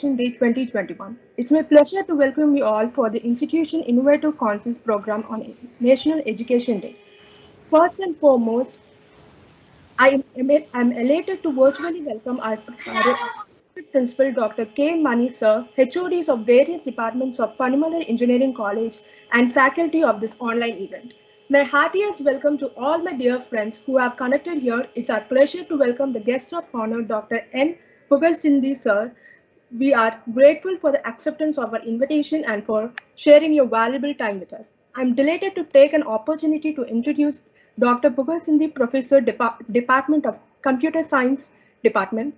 Day 2021. It's my pleasure to welcome you all for the Institution Innovative Council's program on National Education Day. First and foremost, I'm elated to virtually welcome our Principal Dr. K. Mani Sir, HODs of various departments of Panimalai Engineering College and faculty of this online event. My heartiest welcome to all my dear friends who have connected here. It's our pleasure to welcome the guest of honor, Dr. N. PUGAZHENDHI Sir. We are grateful for the acceptance of our invitation and for sharing your valuable time with us. I'm delighted to take an opportunity to introduce Dr. PUGAZHENDHI, Professor, Department of Computer Science Department,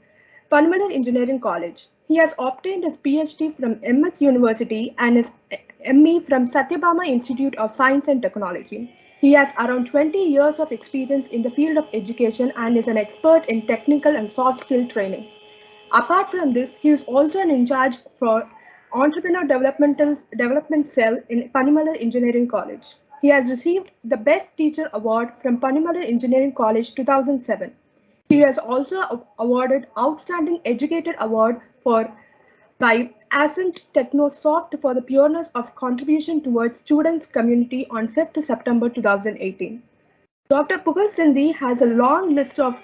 Panimalai Engineering College. He has obtained his PhD from MS University and his ME from Satyabama Institute of Science and Technology. He has around 20 years of experience in the field of education and is an expert in technical and soft skill training. Apart from this, he is also an in charge for Entrepreneur Development Cell in Panimalai Engineering College. He has received the Best Teacher Award from Panimalai Engineering College 2007. He has also awarded Outstanding Educator Award for by Ascent TechnoSoft for the pureness of contribution towards students' community on 5th September 2018. Dr. Pugal Sindhi has a long list of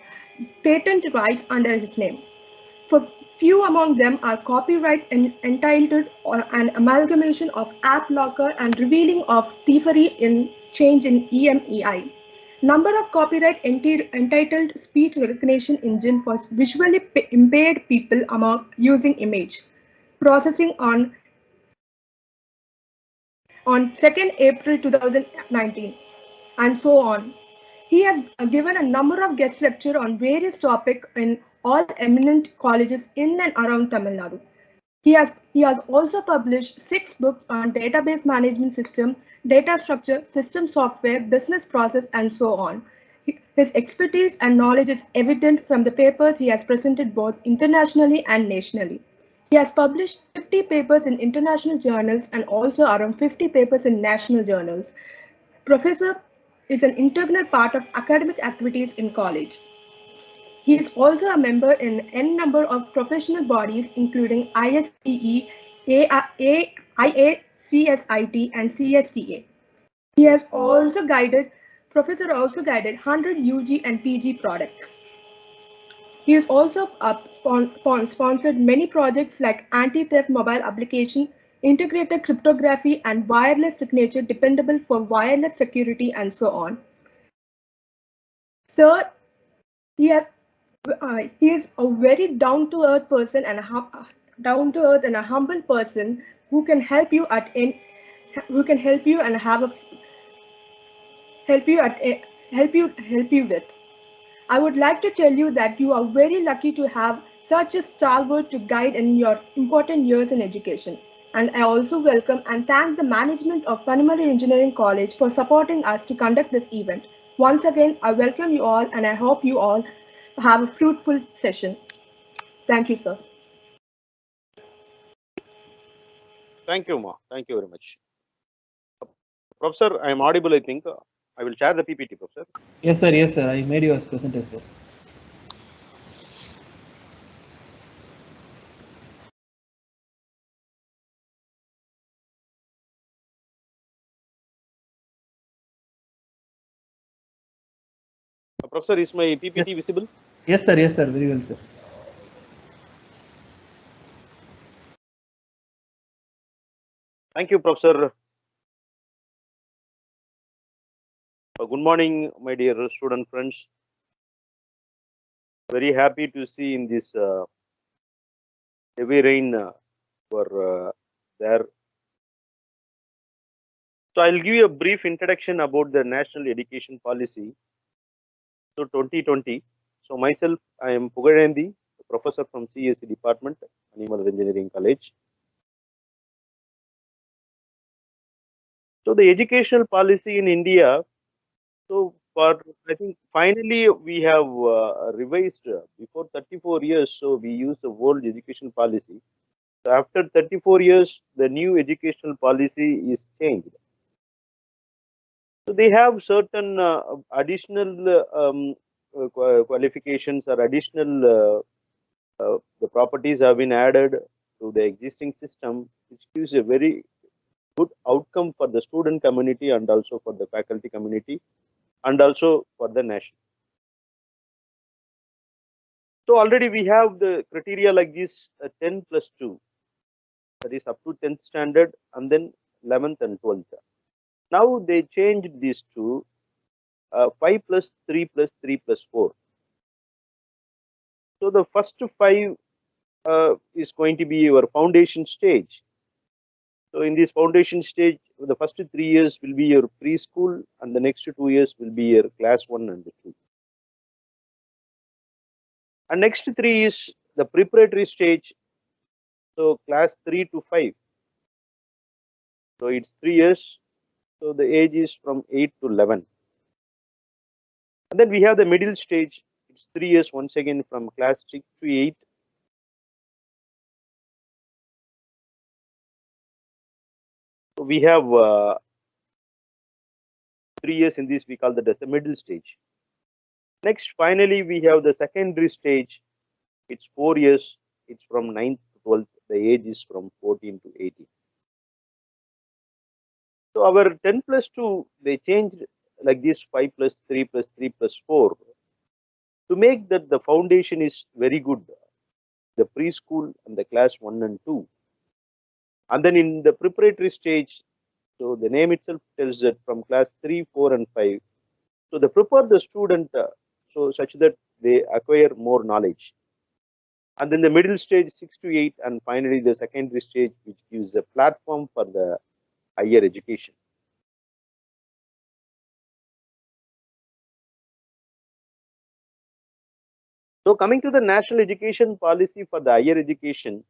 patent rights under his name. For few among them are copyright entitled an amalgamation of app locker and revealing of thievery in change in EMEI. Number of copyright entitled speech recognition engine for visually impaired people among using image processing on 2nd April 2019 and so on. He has given a number of guest lectures on various topics in all eminent colleges in and around Tamil Nadu. He has also published 6 books on database management system, data structure, system software, business process, and so on. His expertise and knowledge is evident from the papers he has presented both internationally and nationally. He has published 50 papers in international journals and also around 50 papers in national journals. Professor is an integral part of academic activities in college. He is also a member in n number of professional bodies, including ISTE, IACSIT, and CSTA. He has also guided, Professor also guided 100 UG and PG products. He has also sponsored many projects like anti-theft mobile application, integrated cryptography, and wireless signature dependable for wireless security, and so on. Sir, he has he is a very down-to-earth person and a humble person who can help you who can help you and have a help you with. I would like to tell you that you are very lucky to have such a stalwart to guide in your important years in education. And I also welcome and thank the management of Panimalai Engineering College for supporting us to conduct this event. Once again, I welcome you all and I hope you all have a fruitful session. Thank you, sir. Thank you, Ma. Thank you very much. Professor, I am audible, I think. I will share the PPT, Professor. Yes, sir. Yes, sir. I made you as presenter, sir. Professor, is my PPT visible? Yes, sir. Yes, sir. Very well, sir. Thank you, Professor. Good morning, my dear student friends. Very happy to see in this heavy rain for there. So I'll give you a brief introduction about the National Education Policy. So 2020. So myself, I am PUGAZHENDHI, professor from CSE Department, Animal Engineering College. So the educational policy in India, so for I think finally we have revised before 34 years. So we use the old education policy. So after 34 years, the new educational policy is changed. So they have certain additional qualifications or additional the properties have been added to the existing system, which gives a very good outcome for the student community and also for the faculty community and also for the nation. So already we have the criteria like this 10 plus 2, that is up to 10th standard, and then 11th and 12th. Now they changed these to 5 plus 3 plus 3 plus 4. So the first 5 is going to be your foundation stage. So in this foundation stage, the first 3 years will be your preschool, and the next 2 years will be your class 1 and 2. And next 3 is the preparatory stage. So class 3 to 5. So it's 3 years. So the age is from 8 to 11. And then we have the middle stage. It's 3 years once again from class 6 to 8. So we have 3 years in this, we call that as the middle stage. Next, finally, we have the secondary stage. It's 4 years. It's from 9th to 12th. The age is from 14 to 18. So our 10 plus 2, they changed like this 5 plus 3 plus 3 plus 4 to make that the foundation is very good. The preschool and the class 1 and 2. And then in the preparatory stage, so the name itself tells that from class 3, 4 and 5. So they prepare the student so such that they acquire more knowledge. And then the middle stage 6 to 8, and finally the secondary stage, which gives a platform for the higher education. So coming to the national education policy for the higher education,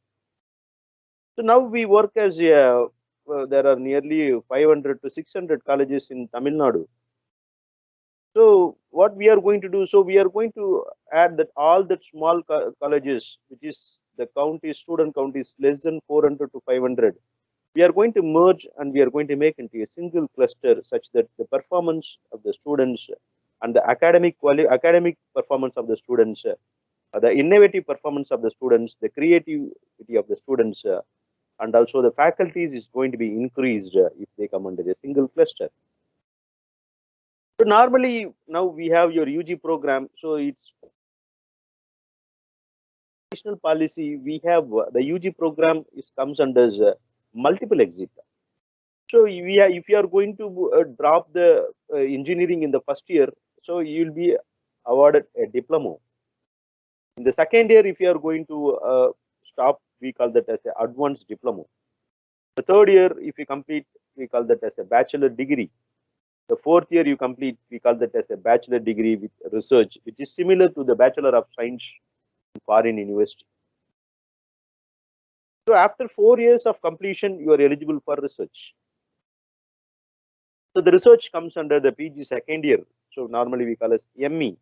so now we work as there are nearly 500 to 600 colleges in Tamil Nadu. So what we are going to do, so we are going to add that all that small colleges, which is the count is student count is less than 400 to 500. We are going to merge and we are going to make into a single cluster such that the performance of the students and the academic performance of the students, the innovative performance of the students, the creativity of the students, and also the faculties is going to be increased if they come under a single cluster. So normally now we have your UG program. So it's national policy. We have the UG program comes under multiple exit. So if you are going to drop the engineering in the first year, so you will be awarded a diploma. In the second year, if you are going to stop, we call that as an advanced diploma. The third year, if you complete, we call that as a bachelor degree. The fourth year you complete, we call that as a bachelor degree with research, which is similar to the Bachelor of Science in foreign university. So after 4 years of completion, you are eligible for research. So the research comes under the PG second year. So normally we call as ME.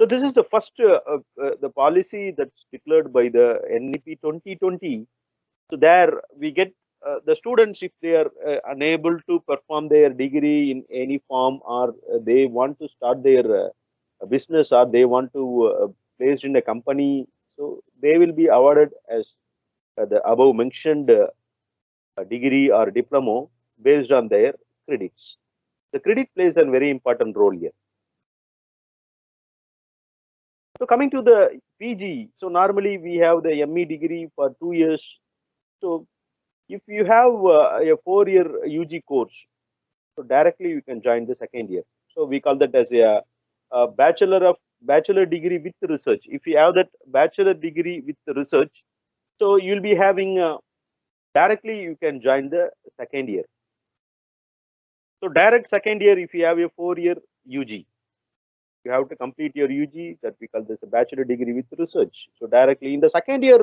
So this is the first the policy that's declared by the NEP 2020. So there we get the students, if they are unable to perform their degree in any form, or they want to start their business, or they want to place in a company, so they will be awarded as the above mentioned degree or diploma based on their credits. The credit plays a very important role here. So coming to the PG, so normally we have the ME degree for 2 years. So if you have a 4-year UG course, so directly you can join the second year. So we call that as a bachelor degree with research. If you have that bachelor degree with research, so you'll be having directly you can join the second year. So direct second year, if you have a 4-year UG, you have to complete your UG, that we call this a bachelor degree with research. So directly in the second year,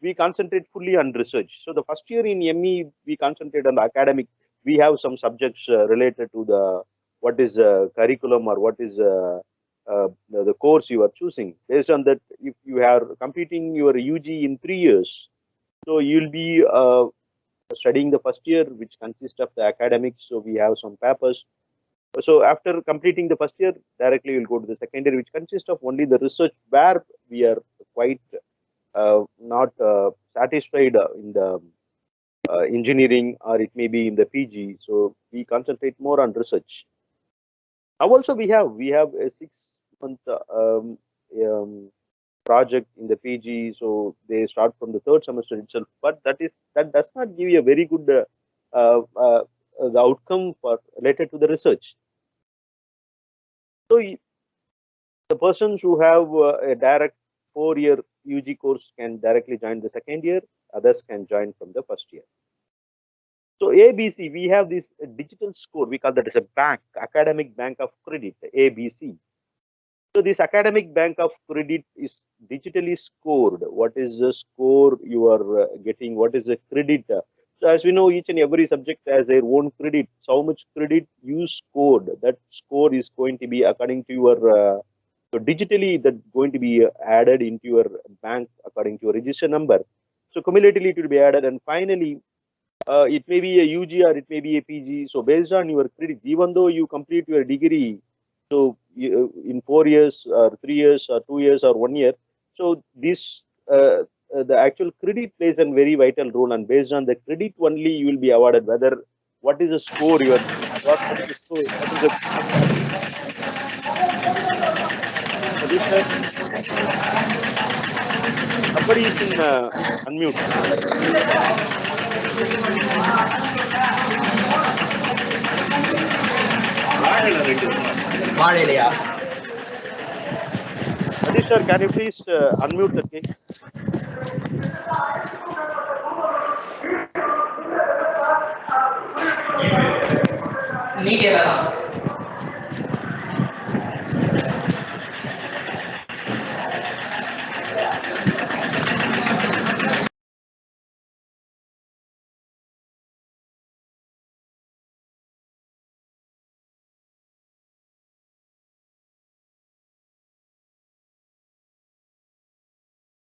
we concentrate fully on research. So the first year in ME, we concentrate on the academic. We have some subjects related to the what is curriculum or what is the course you are choosing. Based on that, if you are completing your UG in 3 years, so you'll be studying the first year, which consists of the academics. So we have some papers. So after completing the first year, directly we'll go to the second year, which consists of only the research, where we are quite not satisfied in the engineering, or it may be in the PG. So we concentrate more on research. Now also we have a 6 month project in the PG, so they start from the third semester itself. But that does not give you a very good the outcome for related to the research. So the persons who have a direct 4-year UG course can directly join the second year. Others can join from the first year. So ABC, we have this digital score. We call that as a bank, academic bank of credit, ABC. So this academic bank of credit is digitally scored. What is the score you are getting? What is the credit? So as we know, each and every subject has their own credit. So how much credit you scored? That score is going to be according to your. So digitally, that's going to be added into your bank according to your register number. So cumulatively, it will be added, and finally, it may be a UG or it may be a PG. So based on your credit, even though you complete your degree, so in 4 years or 3 years or 2 years or 1 year, so this the actual credit plays a very vital role, and based on the credit only you will be awarded whether what is the score you are, what is the score, what is the sir, somebody is in unmute. Sadish sir, can you please unmute that thing?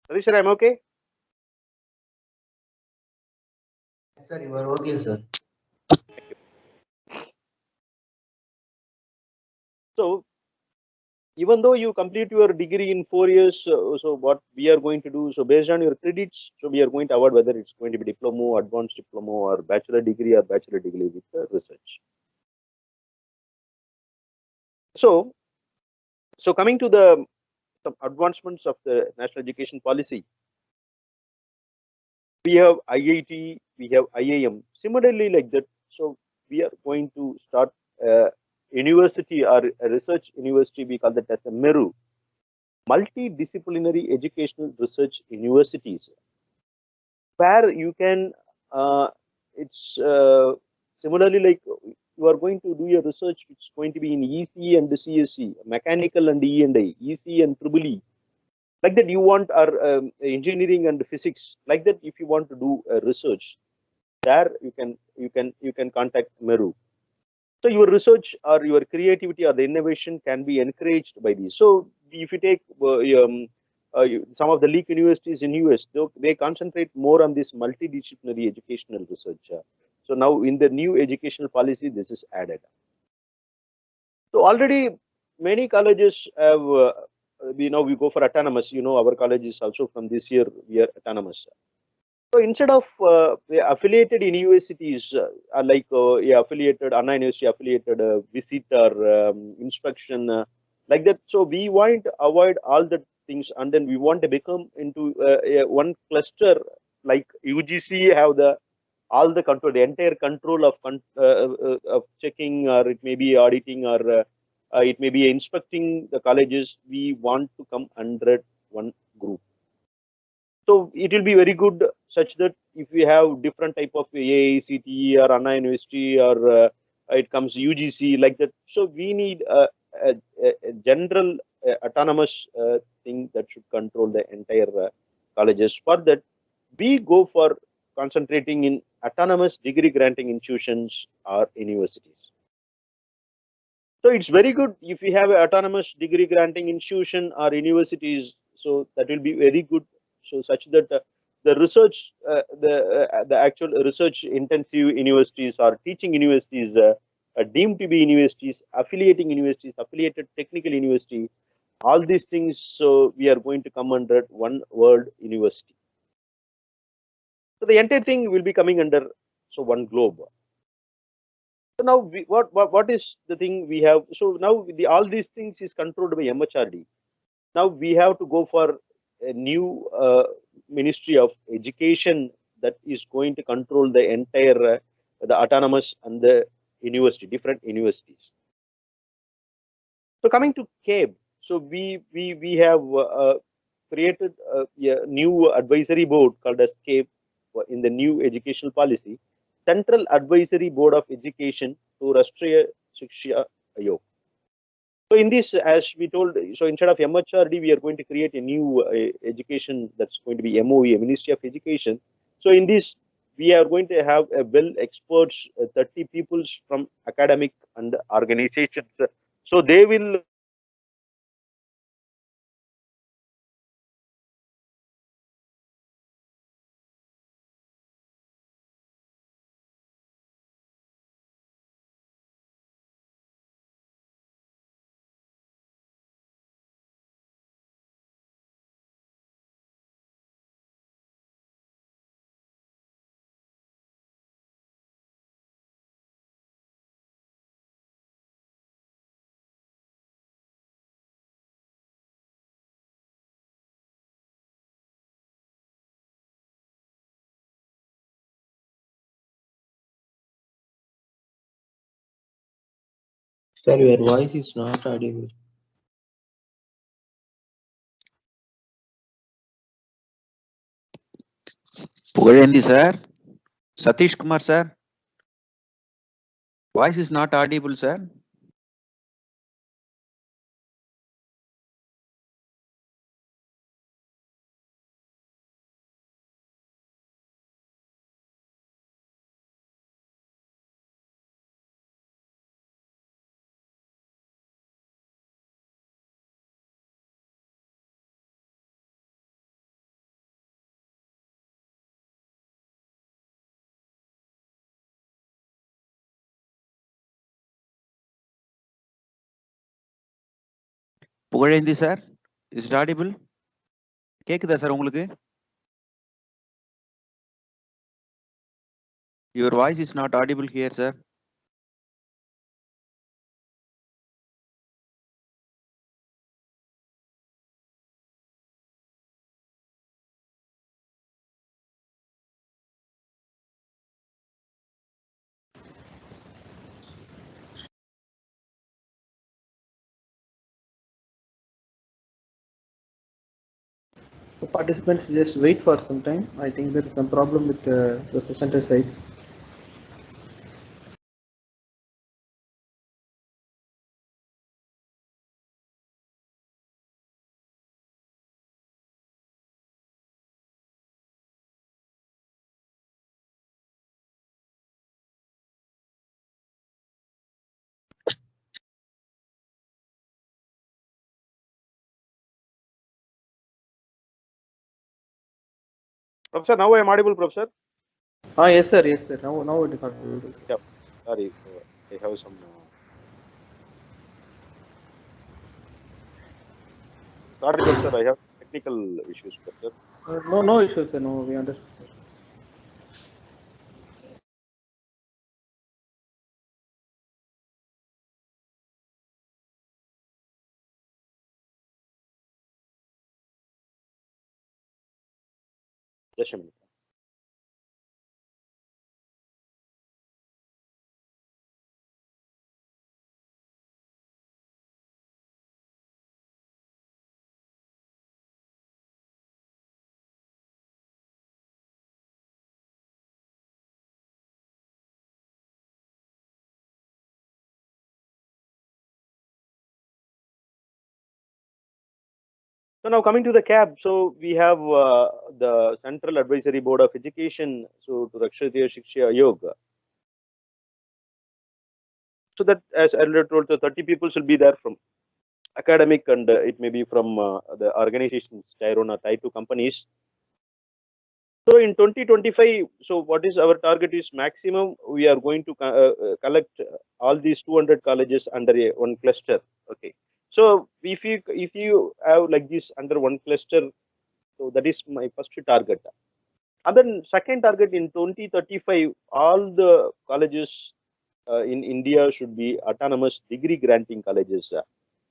Sadish sir, I'm okay. Sir, you are okay, sir. So even though you complete your degree in 4 years, so what we are going to do, so based on your credits, so we are going to award whether it's going to be diploma, advanced diploma, or bachelor degree with research. So coming to the some advancements of the national education policy, we have IIT, we have IIM, similarly like that. So we are going to start university or a research university. We call that as a MERU, multidisciplinary educational research universities, where you can it's similarly like you are going to do your research which is going to be in EC and CSE, mechanical and E&I, EC and triple E, like that you want, or engineering and physics, like that if you want to do research there, you can contact MERU. So your research or your creativity or the innovation can be encouraged by these. So if you take some of the leak universities in US, they concentrate more on this multidisciplinary educational research. So now in the new educational policy, this is added. So already many colleges have, we go for autonomous. Our college is also from this year, we are autonomous. So instead of affiliated universities, are like affiliated, Anna University affiliated visit or inspection, like that. So we want to avoid all the things, and then we want to become into one cluster, like UGC have all the control, the entire control of checking, or it may be auditing, or it may be inspecting the colleges. We want to come under one group. So it will be very good such that if we have different type of AICTE or Anna University, or it comes UGC, like that. So we need a general autonomous thing that should control the entire colleges. For that, we go for concentrating in autonomous degree granting institutions or universities. So it's very good if we have an autonomous degree granting institution or universities. So that will be very good. So such that the research, the actual research intensive universities or teaching universities, deemed to be universities, affiliated technical university, All these things, so we are going to come under one world university. So the entire thing will be coming under one globe. So now what is the thing we have? So now all these things is controlled by MHRD. Now we have to go for a new Ministry of Education that is going to control the entire the autonomous and the university, different universities. So coming to CABE, so we have created a new advisory board called as CABE in the new educational policy, Central Advisory Board of Education to Rashtriya Shiksha Ayog. So in this, as we told, so instead of MHRD, we are going to create a new education that's going to be MOE, Ministry of Education. So in this, we are going to have a well experts, 30 people from academic and organizations. So they will Sir, your voice is not audible. Pugazehendhi sir, Satish Kumar sir, voice is not audible sir. Pugazehendhi sir, is it audible? கேக்குதா sir உங்களுக்கு? Your voice is not audible here sir. So participants just wait for some time. I think there is some problem with the presenter side. Professor, now I am audible, Professor. Ah, yes sir, yes sir. Now it is audible. Yeah, sorry, I have some. Sorry, Professor, I have technical issues, Professor. No issues sir. No, we understand. Just a minute. So now coming to the CAB, so we have the Central Advisory Board of Education, so to Rakshatiya Shiksha Yoga. So that, as earlier told, so 30 people will be there from academic and it may be from the organizations, Tier 1 or Tier 2 companies. So in 2025, so what is our target is maximum we are going to collect all these 200 colleges under one cluster. Okay. So if you have like this under one cluster, so that is my first target. And then second target in 2035, all the colleges in India should be autonomous degree granting colleges.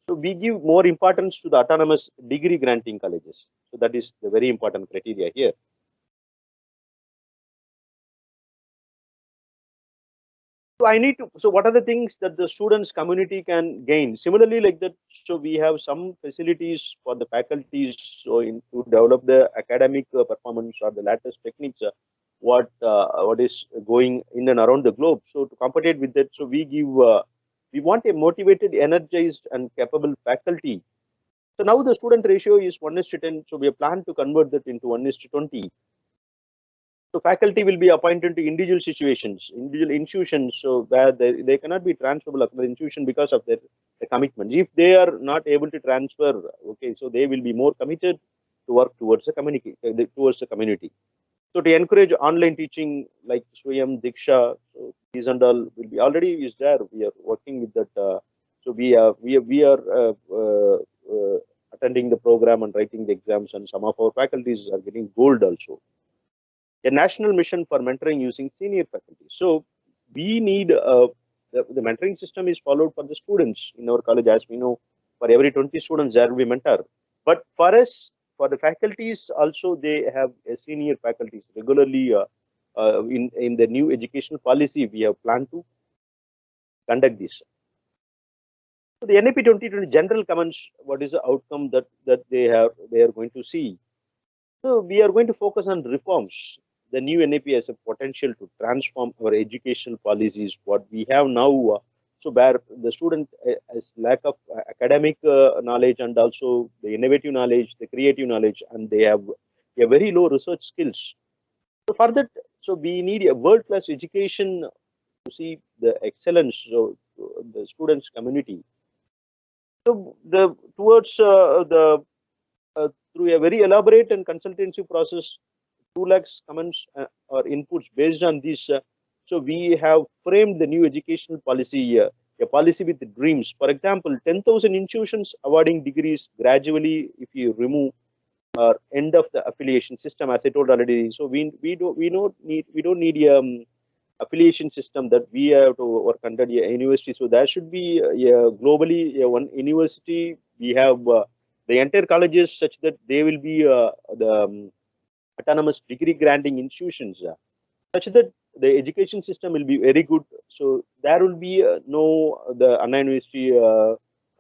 So we give more importance to the autonomous degree granting colleges. So that is the very important criteria here. So I need to, so what are the things that the students community can gain? Similarly, like that, so we have some facilities for the faculties, so in, to develop the academic performance or the latest techniques, what is going in and around the globe. So to compete with that, so we give, we want a motivated, energized and capable faculty. So now the student ratio is 1:10. So we have planned to convert that into 1:20. So faculty will be appointed to individual situations, individual institutions, so where they cannot be transferable across the institution because of their commitment. If they are not able to transfer, okay, so they will be more committed to work towards the community, So to encourage online teaching like Swayam, Diksha, so these and all will be already is there. We are working with that. So we are attending the program and writing the exams, and some of our faculties are getting gold also. A national mission for mentoring using senior faculty. So we need the mentoring system is followed for the students in our college. As we know, for every 20 students there will be mentor. But for us, for the faculties also, they have a senior faculties regularly. In the new educational policy, we have planned to conduct this. So the NAP 2020 general comments. What is the outcome that they are going to see? So we are going to focus on reforms. The new NAP has a potential to transform our educational policies. What we have now, so where the student has lack of academic knowledge and also the innovative knowledge, the creative knowledge, and they have a very low research skills. So for that, so we need a world-class education to see the excellence of the students' community. So the towards the through a very elaborate and consultancy process, 2 lakhs comments or inputs based on this. So we have framed the new educational policy, a policy with dreams. For example, 10,000 institutions awarding degrees gradually if you remove or end of the affiliation system, as I told already. So we don't need affiliation system that we have to work under a university. So there should be globally one university. We have the entire colleges such that they will be the autonomous degree granting institutions, such that the education system will be very good. So there will be no the Anna University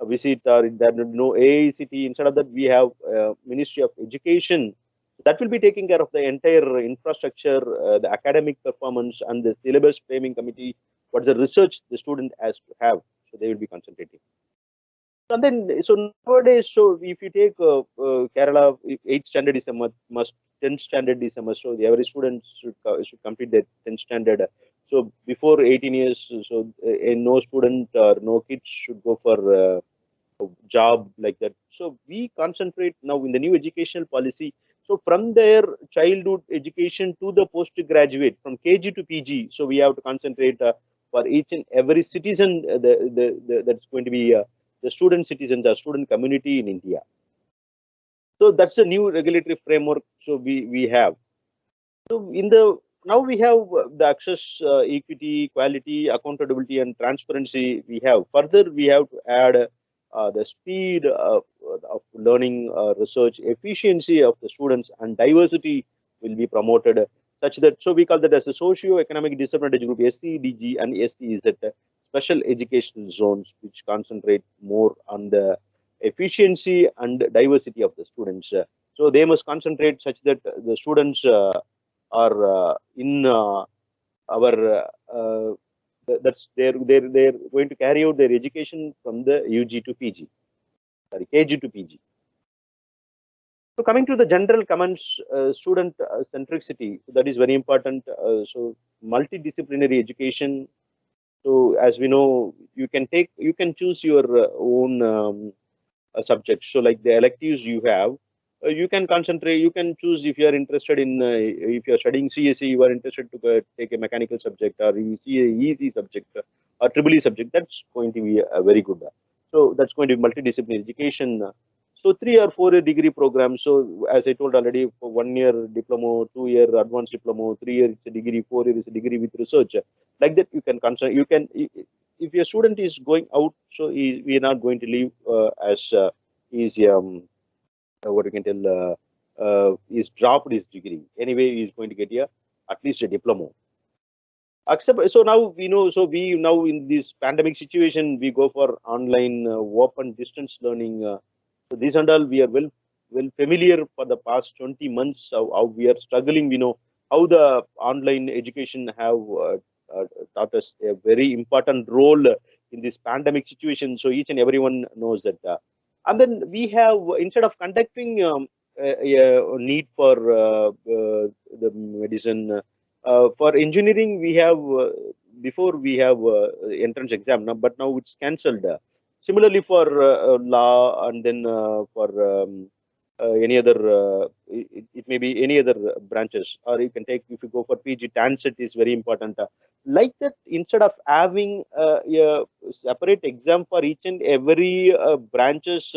visit, or there will be no AICT. Instead of that, we have Ministry of Education that will be taking care of the entire infrastructure, the academic performance, and the syllabus framing committee. What's the research the student has to have? So they will be concentrating. And then, so nowadays, so if you take Kerala, 8th standard is a must, 10th standard is a must. So every student should complete their 10th standard. So before 18 years, so no student or no kids should go for a job like that. So we concentrate now in the new educational policy. So from their childhood education to the postgraduate, from KG to PG, so we have to concentrate for each and every citizen that's going to be the student citizens or student community in India. So that's a new regulatory framework. So we have. So in the now we have the access, equity, quality, accountability, and transparency. We have further. We have to add the speed of learning, research, efficiency of the students, and diversity will be promoted. Such that, so we call that as a socio-economic disadvantage group, SCDG and SEZ, special educational zones, which concentrate more on the efficiency and diversity of the students. So they must concentrate such that the students are in our that's they're going to carry out their education from the UG to PG, sorry, KG to PG. So coming to the general comments, student centricity, that is very important. So multidisciplinary education. So as we know, you can choose your own subjects. So like the electives you have, you can concentrate. You can choose if you are interested in if you are studying CSE, you are interested to take a mechanical subject, or you see a easy subject or triple E subject. That's going to be very good. So that's going to be multidisciplinary education. So 3 or 4 year degree programs. So as I told already, for 1 year diploma, 2 year advanced diploma, 3 year it's a degree, 4 year is a degree with research. Like that, you can consider. You can, if your student is going out, so we are not going to leave as is what you can tell is dropped his degree. Anyway, he is going to get at least a diploma. Accept, so now we know, so we now in this pandemic situation, we go for online open distance learning. So this and all, we are well familiar for the past 20 months how we are struggling. We know how the online education have taught us a very important role in this pandemic situation. So each and everyone knows that. And then we have, instead of conducting a need for the medicine, for engineering, we have before we have entrance exam now, but now it's cancelled. Similarly for law, and then for any other, it may be any other branches, or you can take, if you go for PG, TANSET is very important. Like that, instead of having a separate exam for each and every branches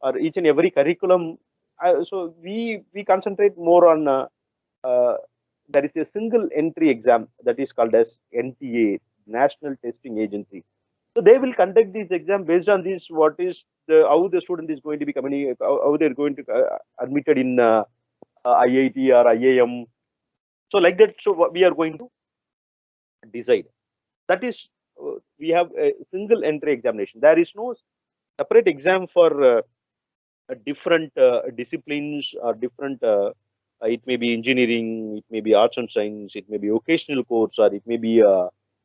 or each and every curriculum, so we concentrate more on there is a single entry exam that is called as NTA, National Testing Agency. So they will conduct this exam based on this, what is the, how the student is going to be coming, how they're going to admitted in IIT or IIM. So like that, so what we are going to decide. That is, we have a single entry examination. There is no separate exam for different disciplines or different. It may be engineering, it may be arts and science, it may be vocational course, or it may be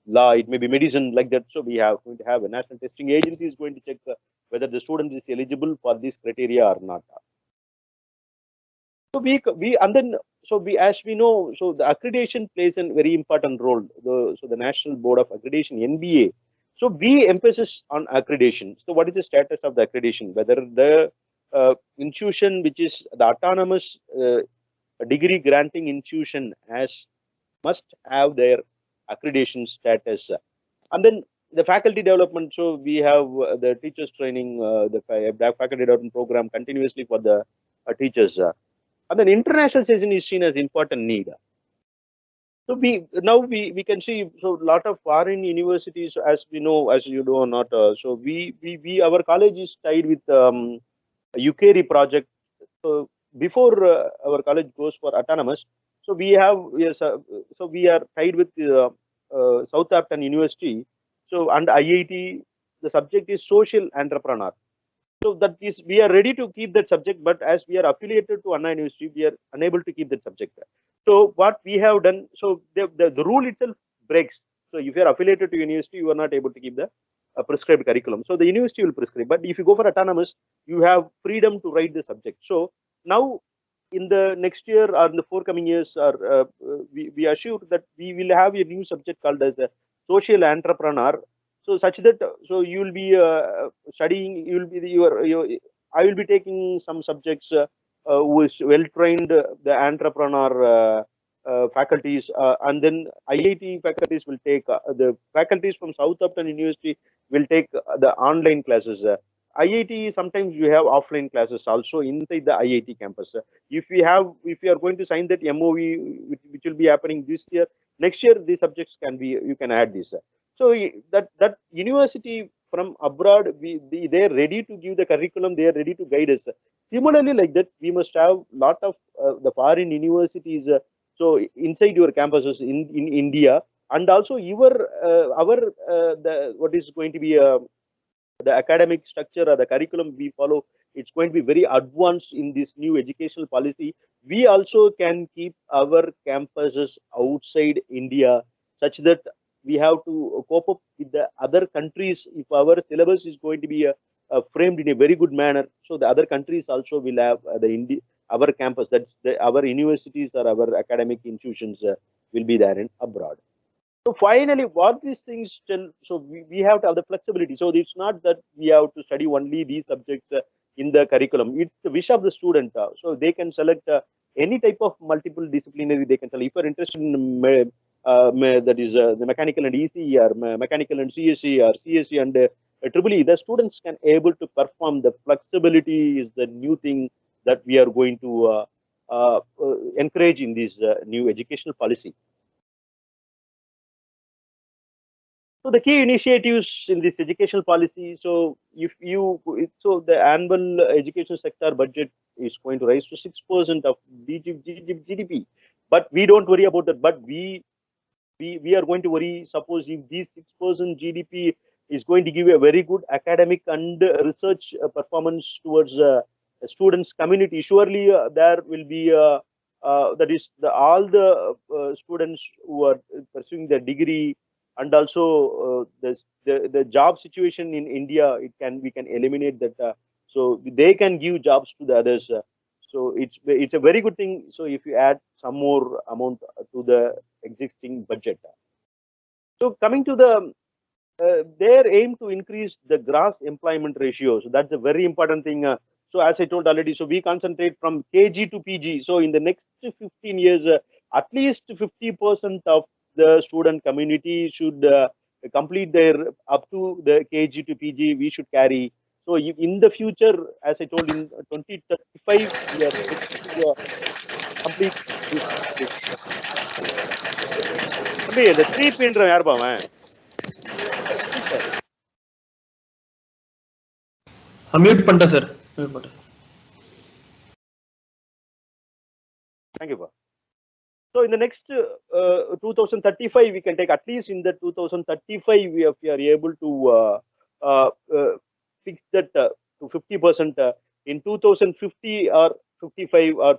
law, it may be medicine, like that. So we have going to have a national testing agency is going to check whether the student is eligible for this criteria or not. So we and then, so we, as we know, so the accreditation plays a very important role. So the National Board of Accreditation, NBA. So we emphasis on accreditation. So what is the status of the accreditation? Whether the institution which is the autonomous degree granting institution must have their accreditation status. And then the faculty development. So we have the teachers training, the faculty development program continuously for the teachers. And then internationalization is seen as important need. So we can see, so a lot of foreign universities, as we know, as you know or not. So we our college is tied with UKRI project. So before our college goes for autonomous, so we have, yes, so we are tied with Southampton University. So and IIT, the subject is social entrepreneur. So that is, we are ready to keep that subject, but as we are affiliated to Anna University, we are unable to keep that subject. So what we have done, so the rule itself breaks. So if you are affiliated to university, you are not able to keep the prescribed curriculum. So the university will prescribe. But if you go for autonomous, you have freedom to write the subject. So now in the next year or in the forthcoming years, we are sure that we will have a new subject called as a social entrepreneur. So such that, so you will be studying, you will be I will be taking some subjects who is well trained, the entrepreneur faculties, and then IIT faculties will take the faculties from Southampton University will take the online classes. IIT, sometimes you have offline classes also inside the IIT campus. If we are going to sign that MOU, which will be happening this year, next year these subjects can be, you can add this. So that university from abroad, they are ready to give the curriculum, they are ready to guide us. Similarly, like that, we must have lot of the foreign universities. So inside your campuses in India, and also the what is going to be the academic structure or the curriculum we follow, it's going to be very advanced in this new educational policy. We also can keep our campuses outside India, such that we have to cope up with the other countries. If our syllabus is going to be framed in a very good manner, so the other countries also will have our campus, that's our universities or our academic institutions will be there in abroad. So finally, what these things tell, so we have to have the flexibility. So it's not that we have to study only these subjects in the curriculum. It's the wish of the student. So they can select any type of multiple disciplinary. They can select, if you're interested in that is the mechanical and ECE, or mechanical and CSE, or CSE and triple E, the students can able to perform. The flexibility is the new thing that we are going to encourage in this new educational policy. So the key initiatives in this educational policy. So the annual education sector budget is going to rise to 6% of GDP, but we don't worry about that. But we are going to worry. Suppose if this 6% GDP is going to give a very good academic and research performance towards students community, surely there will be that is all the students who are pursuing their degree, and also the job situation in India, we can eliminate that, so they can give jobs to the others. So it's a very good thing. So if you add some more amount to the existing budget. So coming to their aim to increase the gross employment ratio. So that's a very important thing. So as I told already, so we concentrate from KG to PG. So in the next 15 years, at least 50% of the student community should complete their up to the KG to PG. We should carry. So in the future, as I told, in 2035, we are expecting to complete this. The three pin யாருப்பா mute பண்ணிட்டேன் sir. Thank you. So in the next 2035, we can take at least in the 2035, we are able to fix that to 50%. In 2050 or 55 or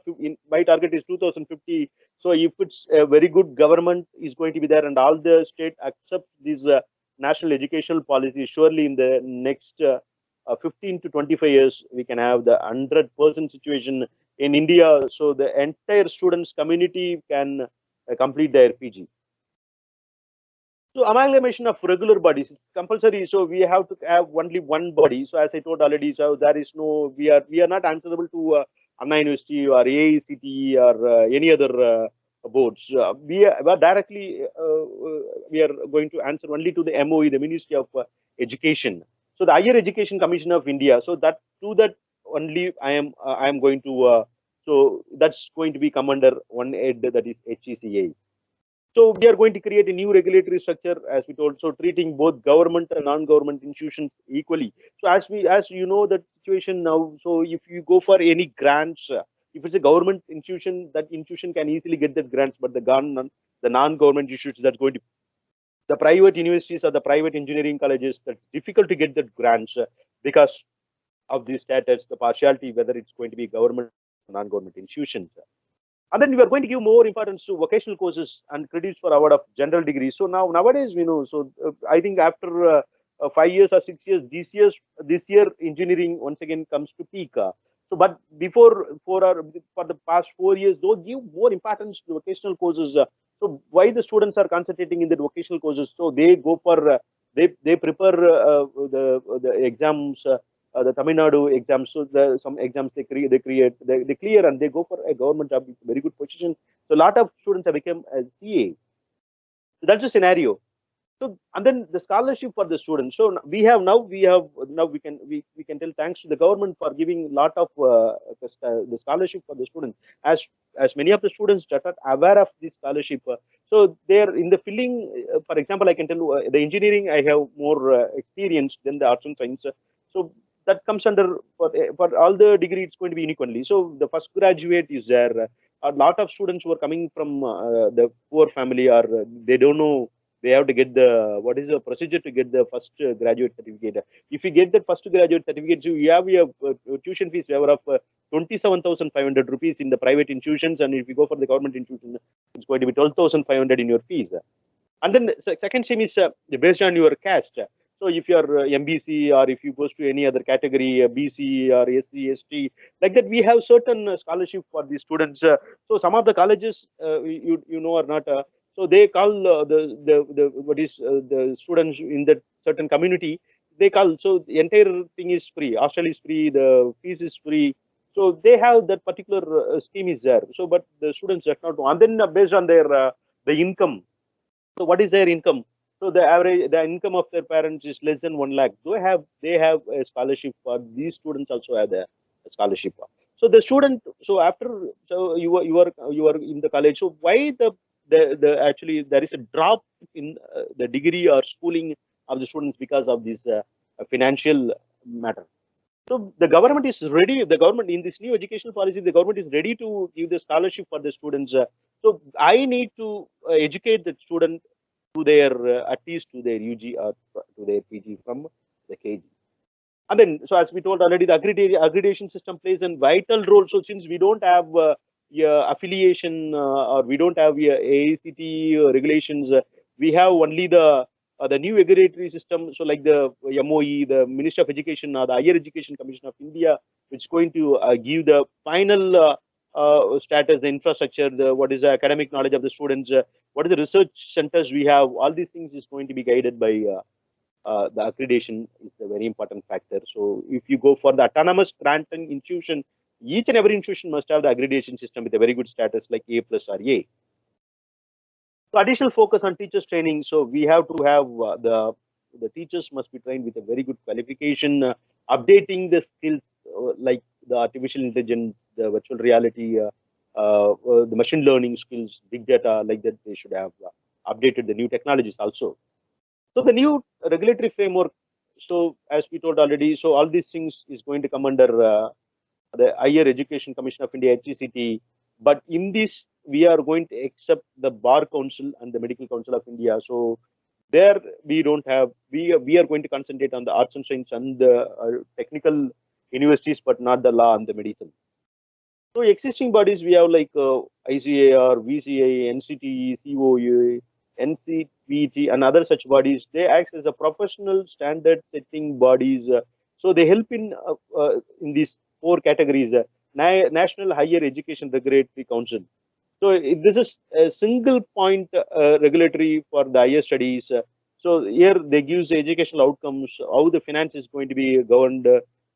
my target is 2050. So if it's a very good government is going to be there and all the state accept this national educational policy, surely in the next 15 to 25 years, we can have the 100% situation in India. So the entire students community can complete their PG. So amalgamation of regular bodies is compulsory. So we have to have only one body. So as I told already, so there is no, we are not answerable to Anna University or AICT or any other boards. We are directly we are going to answer only to the MOE, the Ministry of Education. So the Higher Education Commission of India. So that to that only I am going to. So that's going to be come under one head, that is HECA. So we are going to create a new regulatory structure, as we told. So treating both government and non-government institutions equally. So as you know the situation now. So if you go for any grants, if it's a government institution, that institution can easily get that grants. But the non-government institutions, that's going to the private universities or the private engineering colleges, that's difficult to get that grants because of the status, the partiality, whether it's going to be government or non-government institutions. And then we are going to give more importance to vocational courses and credits for award of general degrees. So nowadays, we know, so I think after 5 years or 6 years, this year engineering once again comes to peak. So, but before for the past 4 years, those give more importance to vocational courses. So why the students are concentrating in the vocational courses? So they go for they prepare the exams. The Tamil Nadu exams, so some exams they clear and they go for a government job with very good position. So a lot of students have become a CA. So that's the scenario. So and then the scholarship for the students. So we can tell thanks to the government for giving a lot of the scholarship for the students. As many of the students that are aware of this scholarship. So they're in the filling. For example, I can tell the engineering I have more experience than the arts and science. So that comes under for all the degree, it's going to be uniquely. So the first graduate is there. A lot of students who are coming from the poor family, or they don't know, they have to get what is the procedure to get the first graduate certificate. If you get that first graduate certificate, you have a tuition fees waiver of 27,500 rupees in the private institutions, and if you go for the government institution, it's going to be 12,500 in your fees. And then the second thing is based on your caste. So if you are MBC, or if you goes to any other category, BC or SC, ST, like that, we have certain scholarship for the students. So some of the colleges, you know or not, so they call the students in that certain community, they call, so the entire thing is free. Hostel is free, the fees is free. So they have that particular scheme is there. So but the students does not know. And then based on their the income. So what is their income? So So the income of their parents is less than 1 lakh. They have a scholarship for these students also have the scholarship. So the student, so after, so you are in the college. So why the actually there is a drop in the degree or schooling of the students because of this financial matter. So the government is ready. The government in this new educational policy, the government is ready to give the scholarship for the students. So I need to educate the student to their at least to their UG or to their PG from the KG. And then, so as we told already, the accreditation system plays a vital role. So since we don't have affiliation or we don't have AICT regulations, we have only the new regulatory system. So like the MOE, the Ministry of Education or the Higher Education Commission of India, which is going to give the final status, the infrastructure, what is the academic knowledge of the students, what is the research centers we have. All these things is going to be guided by the accreditation is a very important factor. So if you go for the autonomous granting institution, each and every institution must have the accreditation system with a very good status like A plus or A. So additional focus on teachers training. So we have to have the teachers must be trained with a very good qualification, updating the skills like the artificial intelligence, the virtual reality, the machine learning skills, big data, like that. They should have updated the new technologies also. So the new regulatory framework, so as we told already, so all these things is going to come under the Higher Education Commission of India, HECT. But in this, we are going to accept the Bar Council and the Medical Council of India. So there we don't have, we are going to concentrate on the arts and science and the technical universities, but not the law and the medicine. So existing bodies, we have like ICAR, VCA, NCTE, COA, NCPT, and other such bodies. They act as a professional standard setting bodies. So they help in these four categories. National Higher Education Regulatory Council. So this is a single point regulatory for the higher studies. So here they give the educational outcomes, how the finance is going to be governed,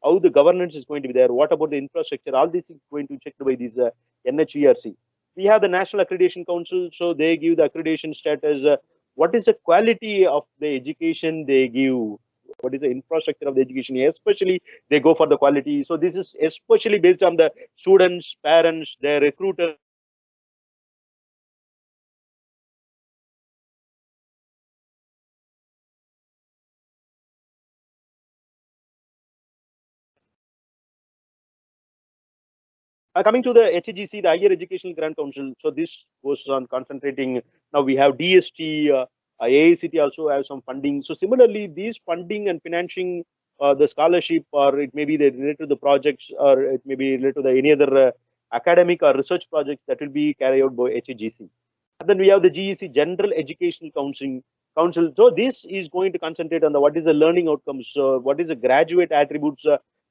how the governance is going to be there, what about the infrastructure, all this is going to be checked by this NHERC. We have the National Accreditation Council, so they give the accreditation status, what is the quality of the education they give, what is the infrastructure of the education, especially they go for the quality. So this is especially based on the students, parents, their recruiters. Coming to the HEGC, the Higher Educational Grant Council, so this goes on concentrating. Now we have DST, AICT also have some funding. So similarly, these funding and financing the scholarship, or it may be related to the projects, or it may be related to the any other academic or research projects that will be carried out by HEGC. And then we have the GEC, General Educational Council. So this is going to concentrate on the what is the learning outcomes, what is the graduate attributes,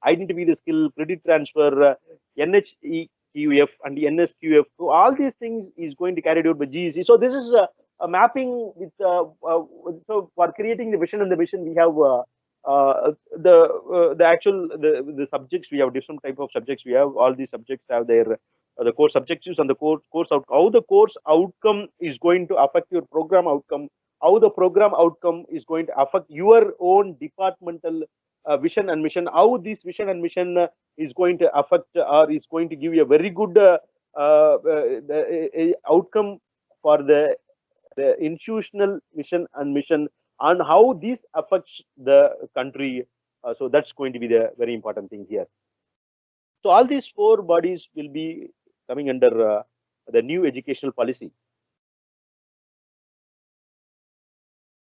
identify the skill, credit transfer, NHEQF and the NSQF. So all these things is going to carry out by GEC. So this is a mapping with so for creating the vision and the mission, we have the actual the subjects. We have different type of subjects. We have all these subjects have their the core objectives and the course out, how the course outcome is going to affect your program outcome, how the program outcome is going to affect your own departmental vision and mission, how this vision and mission is going to affect or is going to give you a very good outcome for the institutional vision and mission, and how this affects the country. So that's going to be the very important thing here. So all these four bodies will be coming under the new educational policy.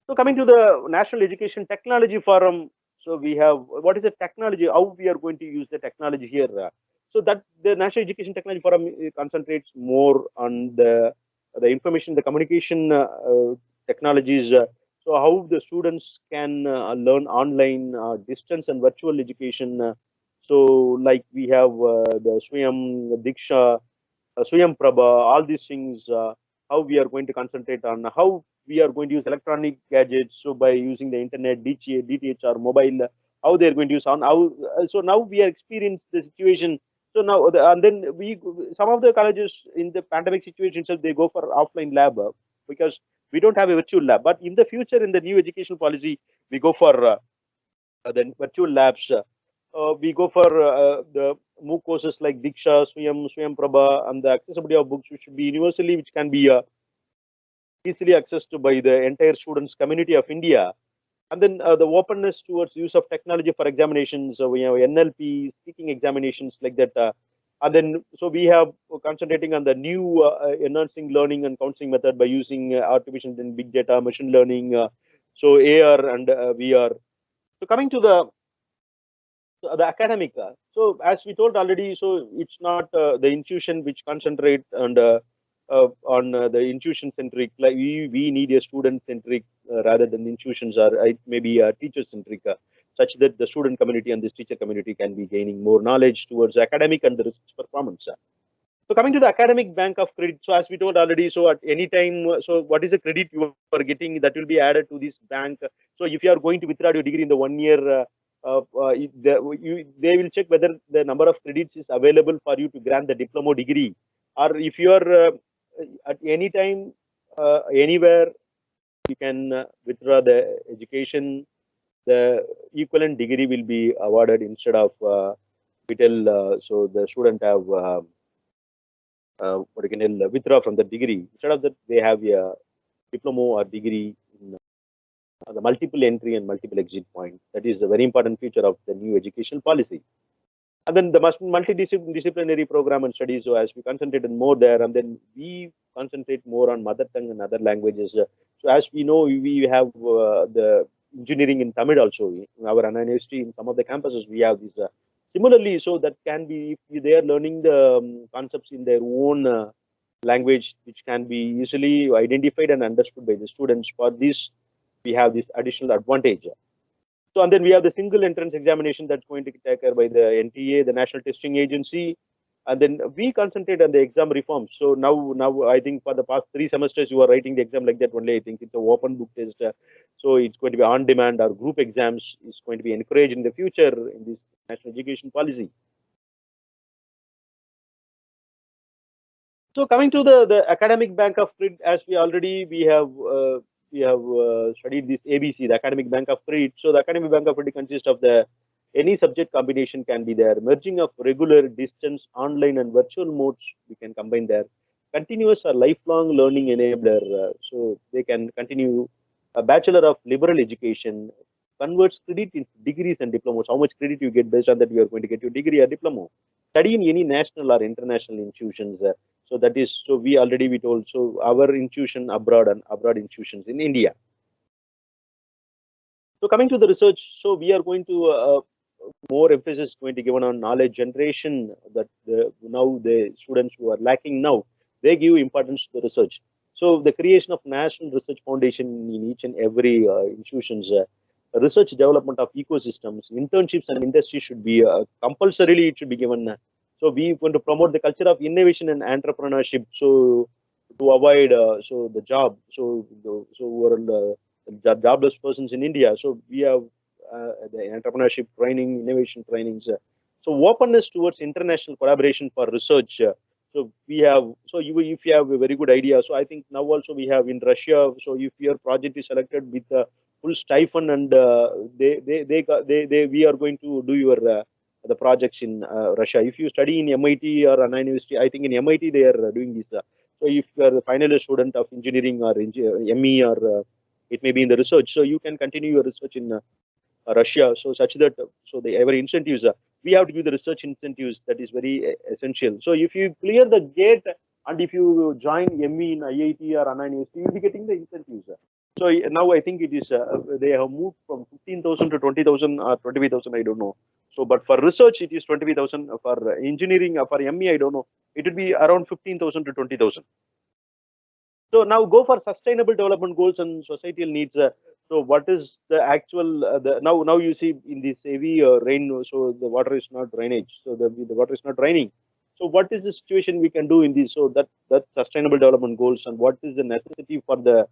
So coming to the National Education Technology Forum, so we have what is the technology, how we are going to use the technology here. So that the National Education Technology Forum concentrates more on the information, the communication technologies. So how the students can learn online, distance and virtual education. So like we have the Swayam, Diksha, Swayam Prabha, all these things, how we are going to concentrate on how we are going to use electronic gadgets. So by using the internet, DTH or mobile, how they are going to use on how. So now we are experiencing the situation. So now and then we some of the colleges in the pandemic situation itself they go for offline lab because we don't have a virtual lab. But in the future, in the new educational policy, we go for the virtual labs. We go for the MOOC courses like Diksha, Swayam Prabha, and the accessibility of books, which should be universally, which can be easily accessed by the entire students community of India. And then the openness towards use of technology for examinations. So we have NLP, speaking examinations like that. And then, so we have concentrating on the new enhancing learning and counseling method by using artificial and big data, machine learning, so AR and VR. So coming to the academic, so as we told already, so it's not the institution which concentrate on the institution centric. Like we need a student centric rather than the institutions are maybe teacher centric, such that the student community and this teacher community can be gaining more knowledge towards academic and the research performance. So coming to the academic bank of credit, so as we told already, so at any time, so what is the credit you are getting that will be added to this bank? So if you are going to withdraw your degree in the 1 year, they will check whether the number of credits is available for you to grant the diploma degree, or if you are at any time, anywhere, you can withdraw the education. The equivalent degree will be awarded instead of so the student have what you can withdraw from the degree. Instead of that, they have a diploma or degree in the multiple entry and multiple exit point. That is a very important feature of the new educational policy. And then the multidisciplinary program and studies. So as we concentrated more there, and then we concentrate more on mother tongue and other languages. So as we know, we have the engineering in Tamil also. In our university, in some of the campuses, we have this. Similarly, so that can be, if they are learning the concepts in their own language, which can be easily identified and understood by the students. For this, we have this additional advantage. So, and then we have the single entrance examination that's going to be taken by the NTA, the National Testing Agency. And then we concentrate on the exam reforms. So now I think for the past 3 semesters, you are writing the exam like that only. I think it's an open book test. So it's going to be on demand, or group exams is going to be encouraged in the future in this national education policy. So coming to the academic bank of credit, as we have studied this ABC, the academic bank of credit. So the academic bank of credit consists of any subject combination can be there. Merging of regular, distance, online, and virtual modes we can combine there. Continuous or lifelong learning enabler, so they can continue. A bachelor of liberal education converts credit into degrees and diplomas. How much credit you get, based on that you are going to get your degree or diploma. Study in any national or international institutions. So that is, so we told, so our institution abroad and abroad institutions in India. So coming to the research, so we are going to more emphasis going to given on knowledge generation, that now the students who are lacking now, they give importance to the research. So the creation of National Research Foundation in each and every institutions, research development of ecosystems, internships and industry should be compulsorily, it should be given. So we want to promote the culture of innovation and entrepreneurship. So to avoid the job, so overall jobless persons in India. So we have the entrepreneurship training, innovation trainings. So openness towards international collaboration for research. So we have, so if you have a very good idea. So I think now also we have in Russia. So if your project is selected with a full stipend, and we are going to do your the projects in Russia. If you study in MIT or Anna University, I think in MIT they are doing this. So if you are the final year student of engineering or ME, or it may be in the research, so you can continue your research in Russia. So such that every incentives, we have to give the research incentives. That is very essential. So if you clear the gate and if you join ME in IIT or Anna University, you'll be getting the incentives. So now I think it is they have moved from 15,000 to 20,000 or 25,000. I don't know. So, but for research it is 25,000. For engineering, for ME, I don't know. It would be around 15,000 to 20,000. So now go for sustainable development goals and societal needs. So what is the actual now you see in this heavy rain, so the water is not drainage. So the water is not draining. So what is the situation we can do in this? So that sustainable development goals, and what is the necessity for the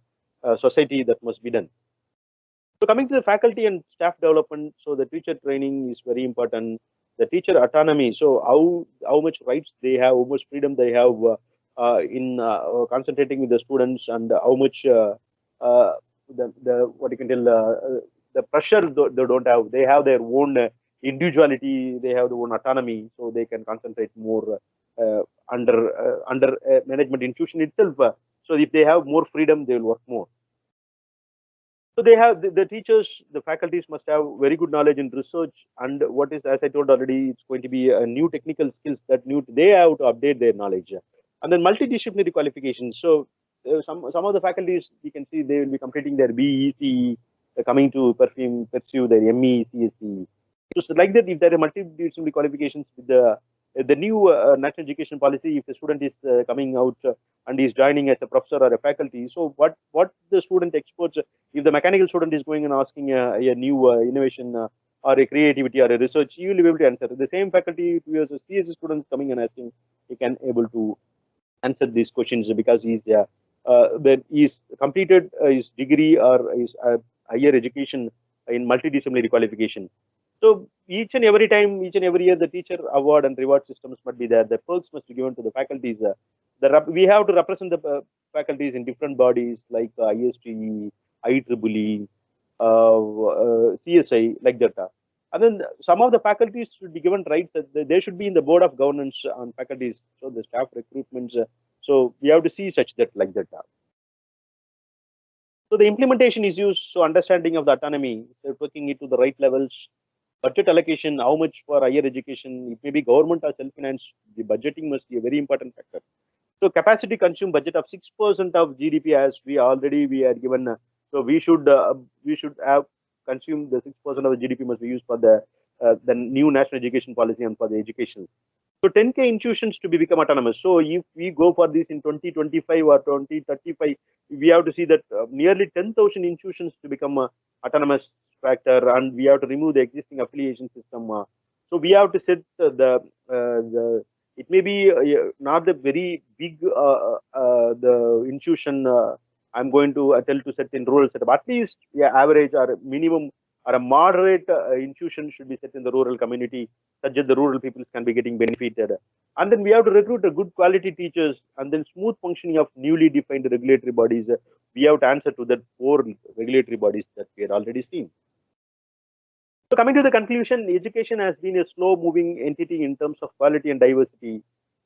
society that must be done. So coming to the faculty and staff development, so the teacher training is very important. The teacher autonomy, so how much rights they have, how much freedom they have in concentrating with the students, and how much the what you can tell the pressure they don't have. They have their own individuality. They have their own autonomy, so they can concentrate more under management institution itself. So if they have more freedom, they will work more. So they have the teachers, the faculties must have very good knowledge in research and what is, as I told already, it's going to be a new technical skills that they have to update their knowledge, and then multidisciplinary qualifications. So some of the faculties you can see they will be completing their BE, CE, coming to pursue their ME, CSE. So like that, if there are multidisciplinary qualifications with the new national education policy, if the student is coming out and is joining as a professor or a faculty, so what the student experts, if the mechanical student is going and asking a new innovation or a creativity or a research, you will be able to answer. The same faculty, if you as a CSE students coming and asking, he can able to answer these questions because he's completed his degree or his higher education in multidisciplinary qualification. So each and every time, each and every year, the teacher award and reward systems must be there. The perks must be given to the faculties. We have to represent the faculties in different bodies like ISTE, IEEE, CSI, like that. And then some of the faculties should be given rights that they should be in the board of governance on faculties. So the staff recruitments. So we have to see such that like that. So the implementation is used. So understanding of the autonomy, so taking it to the right levels. Budget allocation, how much for higher education? It may be government or self-finance. The budgeting must be a very important factor. So capacity consume budget of 6% of GDP, as we are given. So we should have consumed the 6% of the GDP must be used for the new national education policy and for the education. So 10K institutions to become autonomous. So if we go for this in 2025 or 2035, we have to see that nearly 10,000 institutions to become autonomous factor, and we have to remove the existing affiliation system. So we have to set it may be not the very big the institution I'm going to tell to set in rural setup. At least average or minimum or a moderate institution should be set in the rural community, such that the rural people can be getting benefited. And then we have to recruit a good quality teachers, and then smooth functioning of newly defined regulatory bodies. We have to answer to that 4 regulatory bodies that we had already seen. So coming to the conclusion, education has been a slow-moving entity in terms of quality and diversity.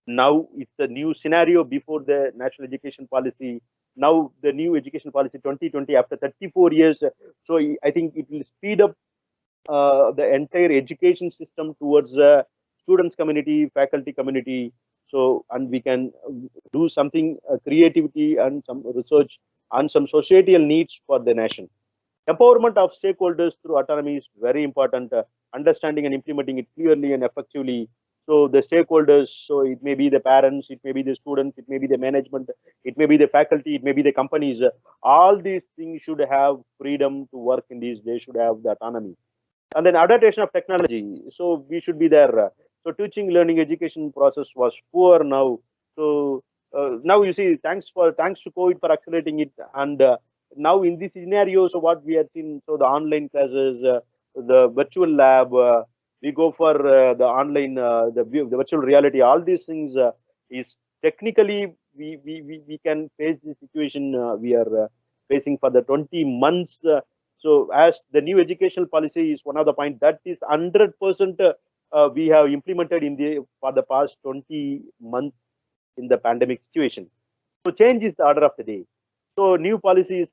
Now it's a new scenario before the national education policy. Now the new education policy 2020 after 34 years. So I think it will speed up the entire education system towards students community, faculty community. So, and we can do something creativity and some research and some societal needs for the nation. Empowerment of stakeholders through autonomy is very important. Understanding and implementing it clearly and effectively. So the stakeholders, so it may be the parents, it may be the students, it may be the management, it may be the faculty, it may be the companies. All these things should have freedom to work in these. They should have the autonomy. And then adaptation of technology. So we should be there. So teaching, learning, education process was poor now. So now you see, thanks to COVID for accelerating it. And now in this scenario, so what we have seen, so the online classes, the virtual lab, we go for the online, the virtual reality. All these things is technically we can face the situation we are facing for the 20 months. So as the new educational policy is one of the points that is 100% we have implemented for the past 20 months in the pandemic situation. So change is the order of the day. So new policy is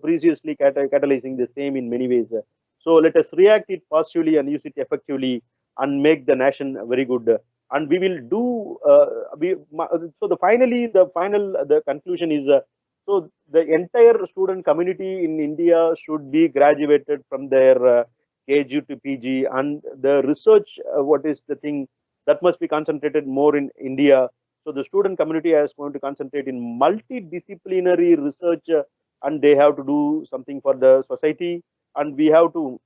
preciously catalyzing the same in many ways. So let us react it positively and use it effectively and make the nation very good. And we will do. So the conclusion is. So the entire student community in India should be graduated from their KG to PG, and the research, what is the thing that must be concentrated more in India. So the student community is going to concentrate in multidisciplinary research, and they have to do something for the society, and we have to,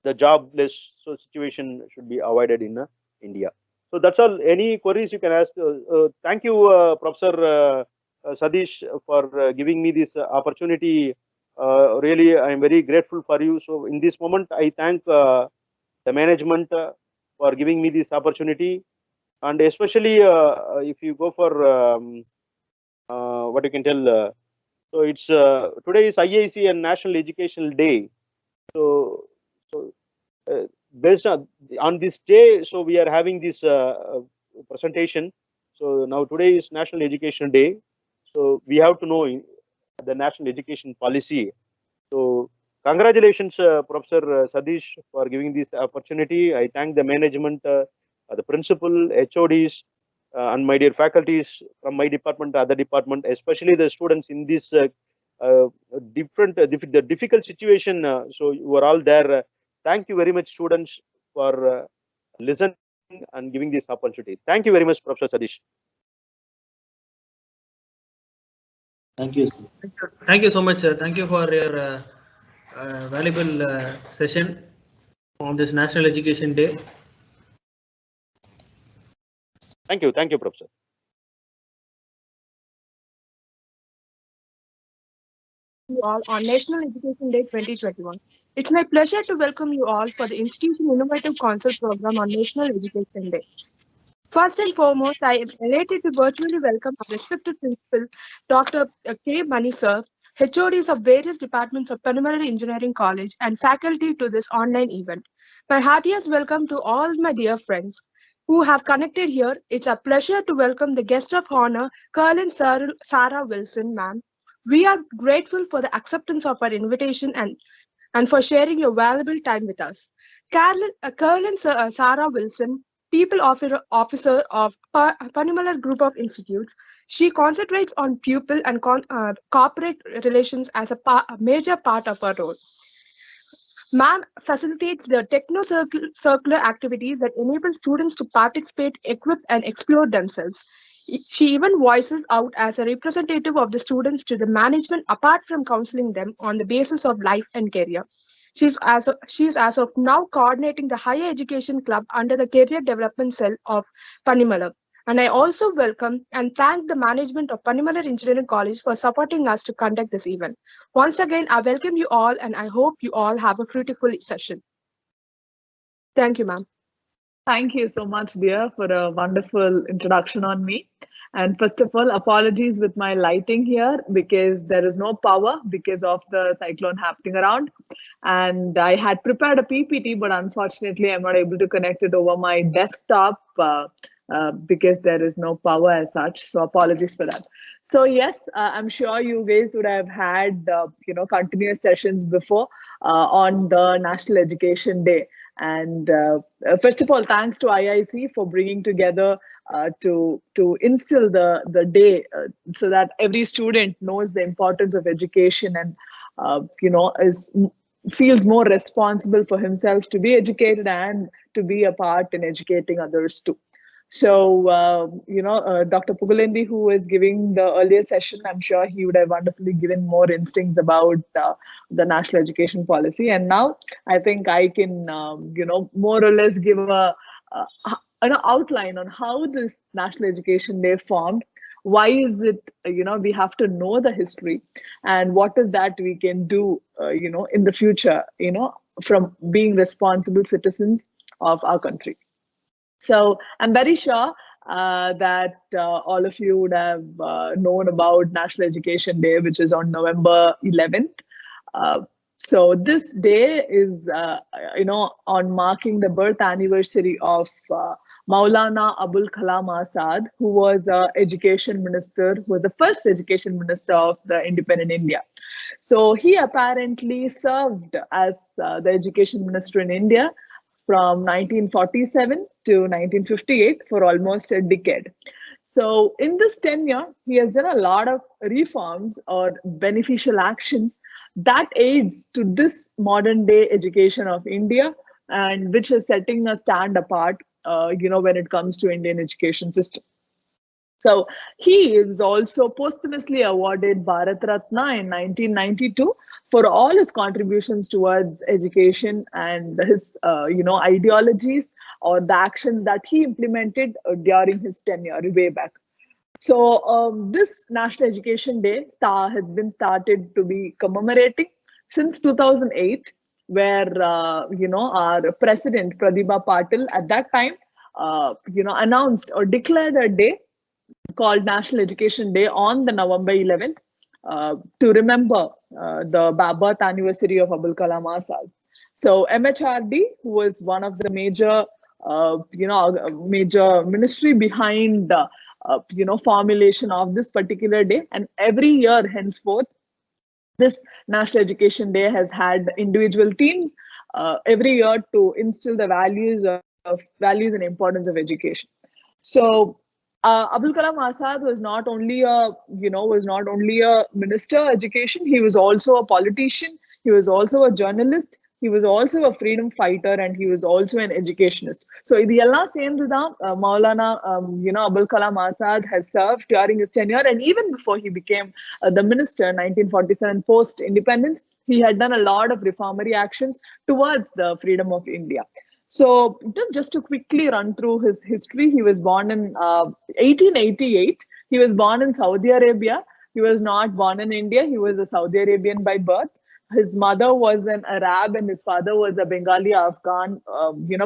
the jobless situation should be avoided in India. So that's all. Any queries you can ask. Thank you, Professor Sadish, for giving me this opportunity. Really, I am very grateful for you. So in this moment, I thank the management for giving me this opportunity. And especially if you go for what you can tell So it's today is IIC and National Educational Day. So based on this day, so we are having this presentation. So now today is National Education Day. So we have to know the national education policy. So congratulations, Professor Sadish, for giving this opportunity. I thank the management, the principal, HODs, and my dear faculties from my department, other department, especially the students in this uh, the difficult situation. So you are all there. Thank you very much, students, for listening and giving this opportunity. Thank you very much, Professor Sadish. Thank you, sir. Thank you so much, sir. Thank you for your valuable session on this National Education Day. Thank you, Professor. You all on National Education Day 2021. It's my pleasure to welcome you all for the Institution Innovative Council program on National Education Day. First and foremost, I am elated to virtually welcome our respected principal, Dr. K. Mani sir, HODs of various departments of Pulmonary Engineering College and faculty to this online event. My heartiest welcome to all my dear friends who have connected here. It's a pleasure to welcome the guest of honor, KERLIN Sarah Wilson, ma'am. We are grateful for the acceptance of our invitation and for sharing your valuable time with us. KERLIN Sarah Wilson, People Officer of Panimalar Group of Institutes. She concentrates on pupil and corporate relations as a major part of her role. MAM facilitates the techno-circular activities that enable students to participate, equip, and explore themselves. She even voices out as a representative of the students to the management apart from counseling them on the basis of life and career. She's as of now coordinating the Higher Education Club under the Career Development Cell of Panimalar. And I also welcome and thank the management of Panimalar Engineering College for supporting us to conduct this event. Once again, I welcome you all and I hope you all have a fruitful session. Thank you, ma'am. Thank you so much, dear, for a wonderful introduction on me. And first of all, apologies with my lighting here because there is no power because of the cyclone happening around. And I had prepared a PPT, but unfortunately, I'm not able to connect it over my desktop because there is no power as such. So apologies for that. So yes, I'm sure you guys would have had continuous sessions before on the National Education Day. And first of all, thanks to IIC for bringing together to instill the day so that every student knows the importance of education and feels more responsible for himself to be educated and to be a part in educating others too. So, Dr. PUGAZHENDHI, who is giving the earlier session, I'm sure he would have wonderfully given more instincts about the national education policy. And now I think I can, more or less give an outline on how this National Education Day formed. Why is it, we have to know the history and what is that we can do, in the future, from being responsible citizens of our country. So I'm very sure that all of you would have known about National Education Day, which is on November 11th. So this day is, on marking the birth anniversary of Maulana Abul Kalam Azad, who was education minister, who was the first education minister of the independent India. So he apparently served as the education minister in India from 1947 to 1958 for almost a decade. So in this tenure, he has done a lot of reforms or beneficial actions that aids to this modern day education of India and which is setting a stand apart, when it comes to Indian education system. So he is also posthumously awarded Bharat Ratna in 1992 for all his contributions towards education and his, ideologies or the actions that he implemented during his tenure way back. So this National Education Day has been started to be commemorating since 2008, where, our president, Pratibha Patil, at that time, announced or declared a day called National Education Day on the November 11th. to remember the birth anniversary of Abul Kalam Azad. So MHRD was one of the major, major ministry behind the, formulation of this particular day. And every year henceforth, this National Education Day has had individual themes every year to instill the values and importance of education. So Abul Kalam Azad was not only a minister of education. He was also a politician. He was also a journalist. He was also a freedom fighter, and he was also an educationist. So idella sendudha Maulana Abul Kalam Azad has served during his tenure, and even before he became the minister in 1947 post independence, he had done a lot of reformatory actions towards the freedom of India. So just to quickly run through his history, he was born in 1888. He was born in Saudi Arabia. He was not born in India. He was a Saudi Arabian by birth. His mother was an Arab and his father was a Bengali Afghan,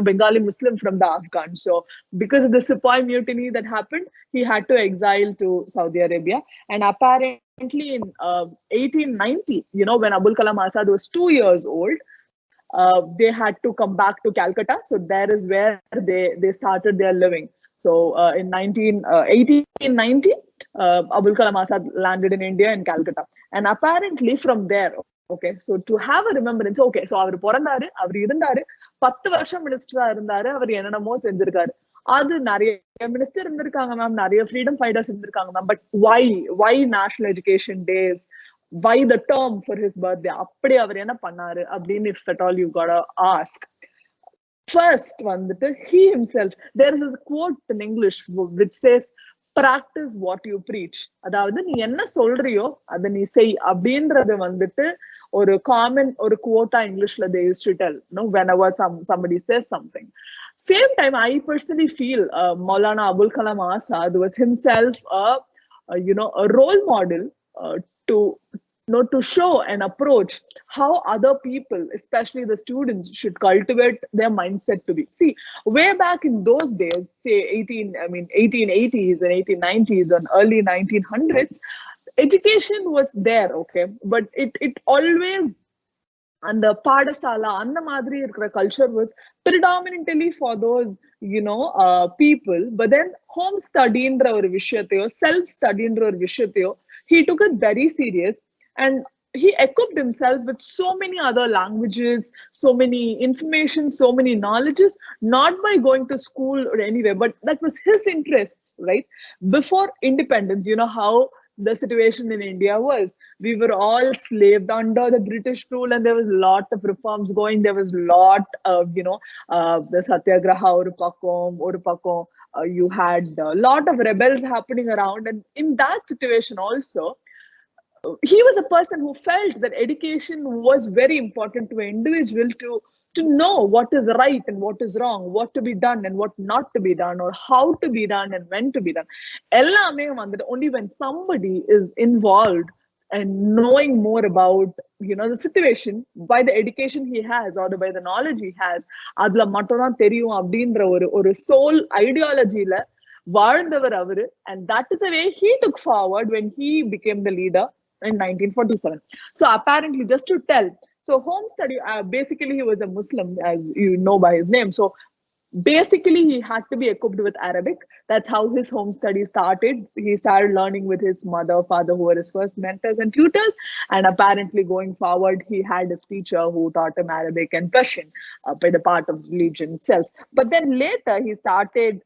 Bengali Muslim from the Afghan. So because of the Sepoy mutiny that happened, he had to exile to Saudi Arabia. And apparently in 1890, when Abul Kalam Azad was 2 years old, they had to come back to Calcutta. So there is where they started their living. So in 1890, Abul Kalam Azad landed in India in Calcutta. And apparently from there, okay, so to have a remembrance, okay, so அவர் பிறந்தாரு, அவர் இருந்தாரு, 10 வருஷம் மினிஸ்டரா இருந்தாரு, அவர் என்னென்னமோ செஞ்சிருக்காரு. அது நிறைய minister இருந்திருக்காங்க மேம், நிறைய ஃப்ரீடம் ஃபைட்டர்ஸ் இருந்திருக்காங்க ma'am. But why national education days? Why the term for his birthday? அப்படி அவர் என்ன பண்ணாரு அப்படின்னு if at all you gotta ask. First வந்துட்டு he himself, there is a quote in English which says, practice what you preach. அதாவது நீ என்ன சொல்றியோ அதை நீ செய் அப்படின்றது வந்துட்டு ஒரு காமன் ஒரு quota Englishல they used to tell, whenever somebody says something. Same time, I personally feel Maulana Abul Kalam Azad was himself a role model to show and approach how other people, especially the students, should cultivate their mindset to be. See, way back in those days, say 1880s and 1890s and early 1900s, education was there, okay, but it always, and the padasala and the madri culture was predominantly for those people. But then home study indra or vishyathyo, self study indra or vishyathyo, he took it very serious, and he equipped himself with so many other languages, so many information, so many knowledges, not by going to school or anywhere, but that was his interest, right? Before independence, how the situation in India was. We were all slaved under the British rule, and there was a lot of reforms going. There was a lot of, the Satyagraha or Pakkom, you had a lot of rebels happening around. And in that situation also, he was a person who felt that education was very important to an individual to know what is right and what is wrong, what to be done and what not to be done, or how to be done and when to be done. Only when somebody is involved and knowing more about the situation by the education he has or by the knowledge he has, adla mattum theriyum அப்படின்ற ஒரு soul ideology la வாழ்ந்தவர் அவரு, and that is the way he took forward when he became the leader in 1947. So apparently, just to tell, so home study, basically he was a Muslim, as you know by his name. So basically he had to be equipped with Arabic. That's how his home study started. He started learning with his mother, father, who were his first mentors and tutors. And apparently going forward, he had his teacher who taught him Arabic and Persian by the part of religion itself. But then later he started,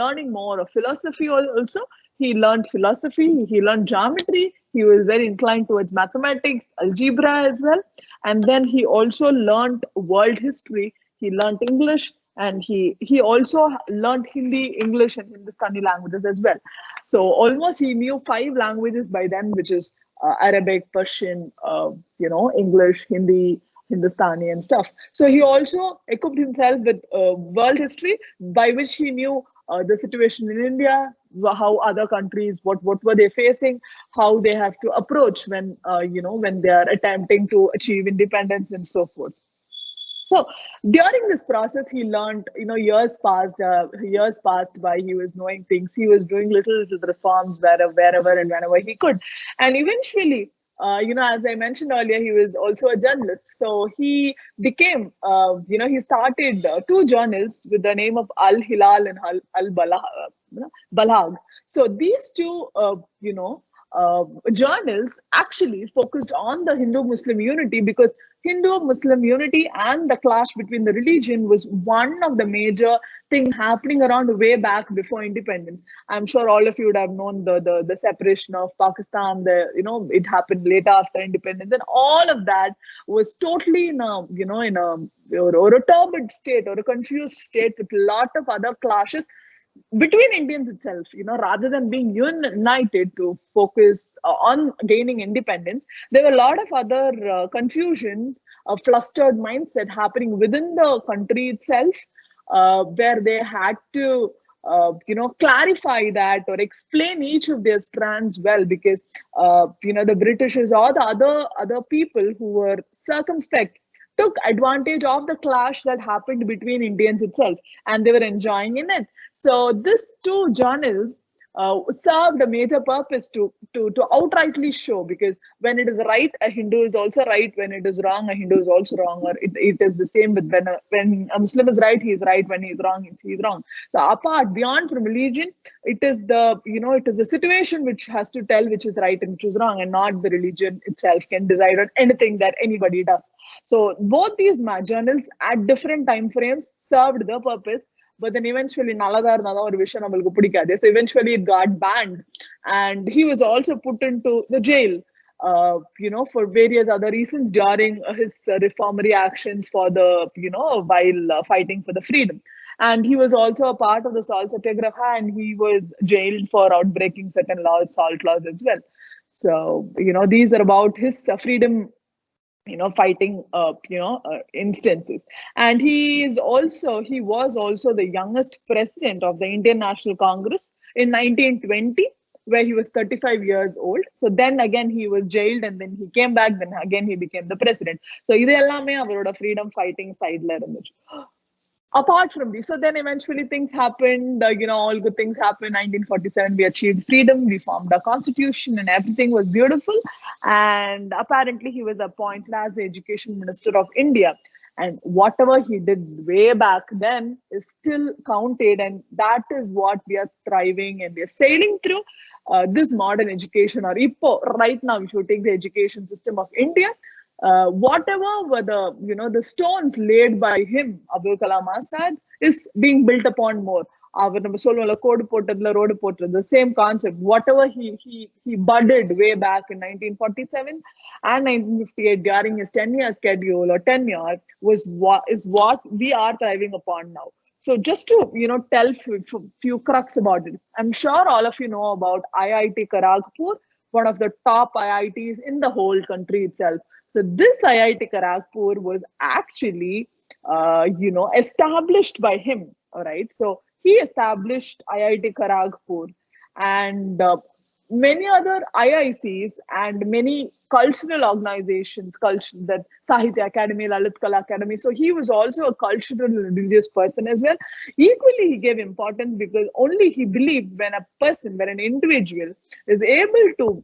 learning more of philosophy also. He learned philosophy, he learned geometry, he was very inclined towards mathematics, algebra as well. And then he also learned world history, he learned English, and he also learned Hindi, English, and Hindustani languages as well. So almost he knew 5 languages by then, which is Arabic, Persian, English, Hindi, Hindustani and stuff. So he also equipped himself with world history, by which he knew the situation in India, how other countries, what were they facing, how they have to approach when they are attempting to achieve independence and so forth. So during this process, he learned, years passed by. He was knowing things. He was doing little reforms wherever and whenever he could. And eventually, as I mentioned earlier, he was also a journalist. So he became, he started two journals with the name of Al Hilal and Al Balagh. So these two, journals actually focused on the Hindu-Muslim unity, because Hindu-Muslim unity and the clash between the religion was one of the major thing happening around way back before independence. I'm sure all of you would have known the separation of Pakistan. It happened later after independence, and all of that was totally in a or a turbid state or a confused state with a lot of other clashes between Indians itself, rather than being united to focus on gaining independence. There were a lot of other confusions, a flustered mindset happening within the country itself, where they had to, clarify that or explain each of their strands well, because, the Britishers or the other people who were circumspect took advantage of the clash that happened between Indians itself, and they were enjoying in it. So these two journals served a major purpose to outrightly show, because when it is right, a Hindu is also right. When it is wrong, a Hindu is also wrong. Or it is the same with when a Muslim is right, he is right. When he is wrong, he is wrong. So apart, beyond from religion, it is the situation which has to tell which is right and which is wrong, and not the religion itself can decide on anything that anybody does. So both these journals at different time frames served the purpose. But then eventually, so eventually it got banned, and he was also put into the jail, for various other reasons during his reformatory actions for while fighting for the freedom. And he was also a part of the Salt Satyagraha, and he was jailed for outbreaking certain salt laws as well. So, these are about his freedom fighting instances. And he was also the youngest president of the Indian National Congress in 1920, where he was 35 years old. So then again he was jailed, and then he came back, then again he became the president. So idu ellame avaroda freedom fighting side la irundhuchu. Apart from this, so then eventually things happened, all good things happened. 1947, we achieved freedom, we formed a constitution, and everything was beautiful. And apparently he was appointed as the Education Minister of India. And whatever he did way back then is still counted. And that is what we are striving and we are sailing through. This modern education, or IPO, right now, if you take the education system of India, whatever were the stones laid by him, Abdul Kalam Azad, is being built upon more. The same concept, whatever he budded way back in 1947 and 1958 during his 10-year schedule or tenure is what we are thriving upon now. So just to tell few crux about it, I'm sure all of you know about IIT Kharagpur, one of the top IITs in the whole country itself. So this IIT Kharagpur was actually, established by him. All right. So he established IIT Kharagpur, and many other IICs and many cultural organizations, that Sahitya Academy, Lalit Kala Academy. So he was also a cultural and religious person as well. Equally, he gave importance because only he believed when an individual is able to,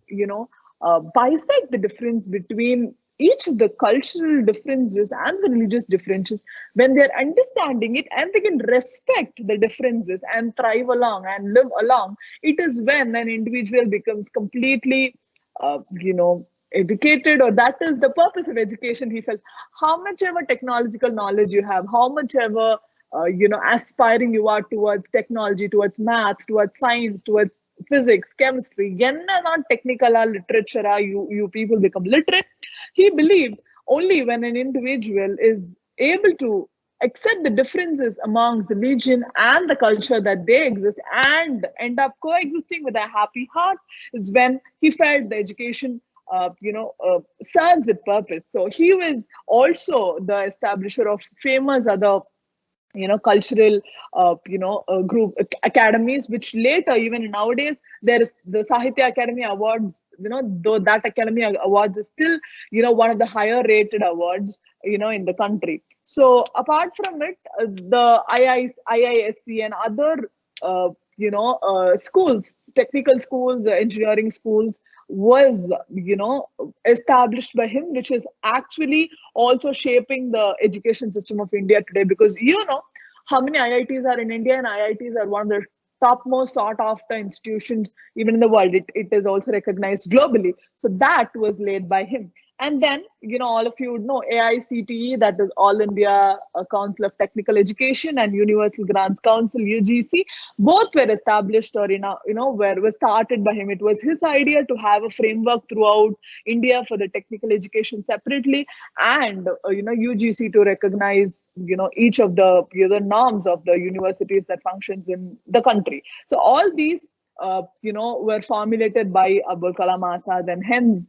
bisect the difference between each of the cultural differences and the religious differences, when they're understanding it and they can respect the differences and thrive along and live along, it is when an individual becomes completely, educated, or that is the purpose of education. He felt how much ever technological knowledge you have, how much ever aspiring you are towards technology, towards maths, towards science, towards physics, chemistry, not technical literature, you people become literate. He believed only when an individual is able to accept the differences amongst religion and the culture that they exist and end up coexisting with a happy heart is when he felt the education serves its purpose. So he was also the establisher of famous other cultural, group academies, which later, even nowadays, there is the Sahitya Academy Awards, though that Academy Awards is still, one of the higher rated awards, in the country. So apart from it, the IISc and other, schools, technical schools, engineering schools was, established by him, which is actually also shaping the education system of India today, because how many IITs are in India, and IITs are one of the topmost sought after institutions even in the world. It is also recognized globally. So that was laid by him. And then, all of you would know AICTE, that is All India Council of Technical Education, and Universal Grants Council, UGC, both were established or, were started by him. It was his idea to have a framework throughout India for the technical education separately, and, UGC to recognize, each of the norms of the universities that functions in the country. So all these, were formulated by Abul Kalam Azad, and hence,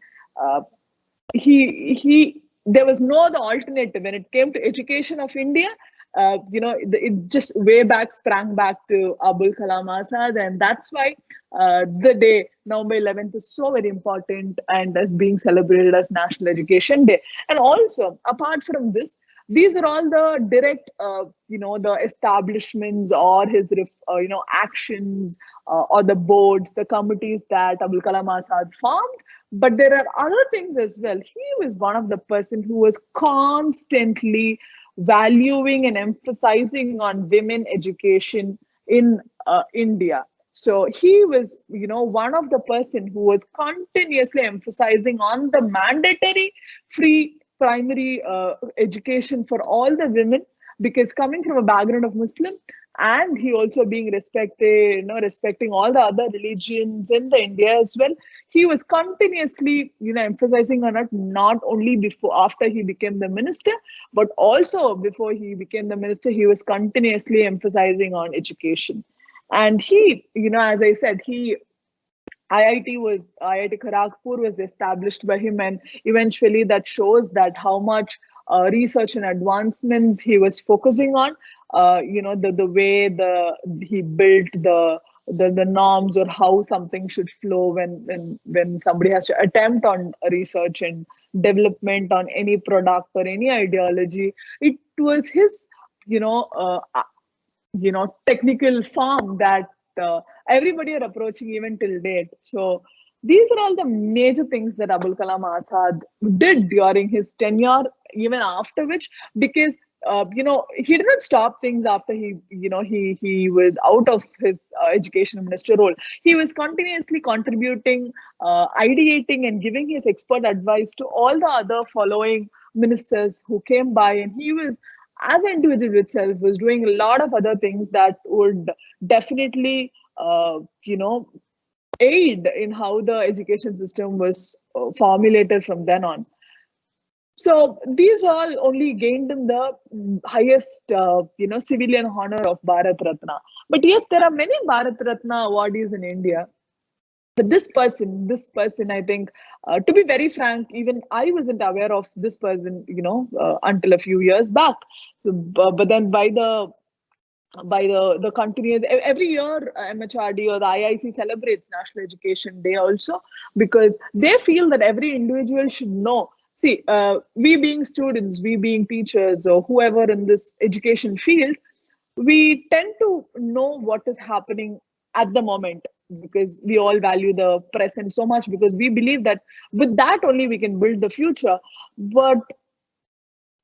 there was no other alternative when it came to education of India. It just sprang back to Abul Kalam Azad, and that's why the day November 11th is so very important and is being celebrated as National Education Day. And also, apart from this, these are all the direct, the establishments or his, actions, or the boards, the committees that Abul Kalam Azad formed. But there are other things as well. He was one of the person who was constantly valuing and emphasizing on women education in India. So he was, one of the person who was continuously emphasizing on the mandatory free primary education for all the women, because coming from a background of Muslim, and he also being respected, respecting all the other religions in the India as well, he was continuously, emphasizing on it, not only after he became the minister, but also before he became the minister, he was continuously emphasizing on education. And he, as I said, IIT Kharagpur was established by him, and eventually that shows that how much research and advancements he was focusing on. The way he built the norms, or how something should flow when somebody has to attempt on research and development on any product or any ideology. It was his technical form that everybody are approaching even till date. So these are all the major things that Abul Kalam Azad did during his tenure, even after which, because he didn't stop things after he was out of his education minister role. He was continuously contributing, ideating, and giving his expert advice to all the other following ministers who came by, and he was, as an individual itself, was doing a lot of other things that would definitely aid in how the education system was formulated from then on. So these all only gained him the highest, civilian honor of Bharat Ratna. But yes, there are many Bharat Ratna awardees in India. But this person, I think, to be very frank, even I wasn't aware of this person, until a few years back. So, but then by the continuous, every year MHRD or the IIC celebrates National Education Day also, because they feel that every individual should know. See, we being students, we being teachers, or whoever in this education field, we tend to know what is happening at the moment, because we all value the present so much, because we believe that with that only we can build the future. But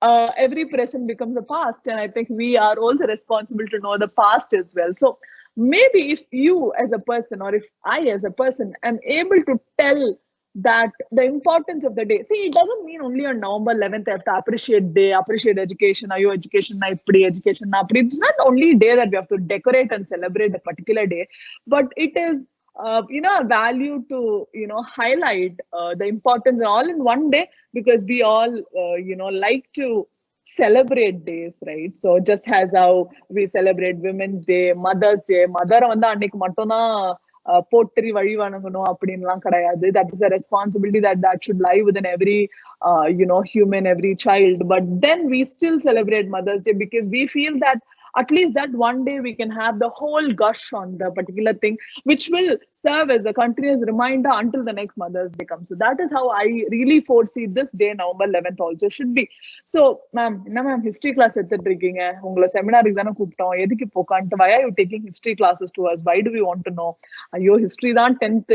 every present becomes a past, and I think we are also responsible to know the past as well. So maybe if you as a person, or if I as a person am able to tell that the importance of the day. See, it doesn't mean only on November 11th I have to appreciate day, appreciate education, ayo education na ipdi, education na apdi. It's not only a day that we have to decorate and celebrate a particular day, but it is a value to highlight the importance all in one day, because we all like to celebrate days, right? So just as how we celebrate Women's Day, Mother's Day, mother vanda annikku mattum pottery vadi vanangano அப்படின்லாம் கிடையாது. That is a responsibility that should lie within every human, every child. But then we still celebrate Mother's Day, because we feel that At least that one day we can have the whole gush on the particular thing, which will serve as a continuous reminder until the next Mother's Day comes. So that is how I really foresee this day, November 11th, also should be. So, ma'am, history class at the drinking, seminar, why are you taking history classes to us? Why do we want to know? Your history தான் 10th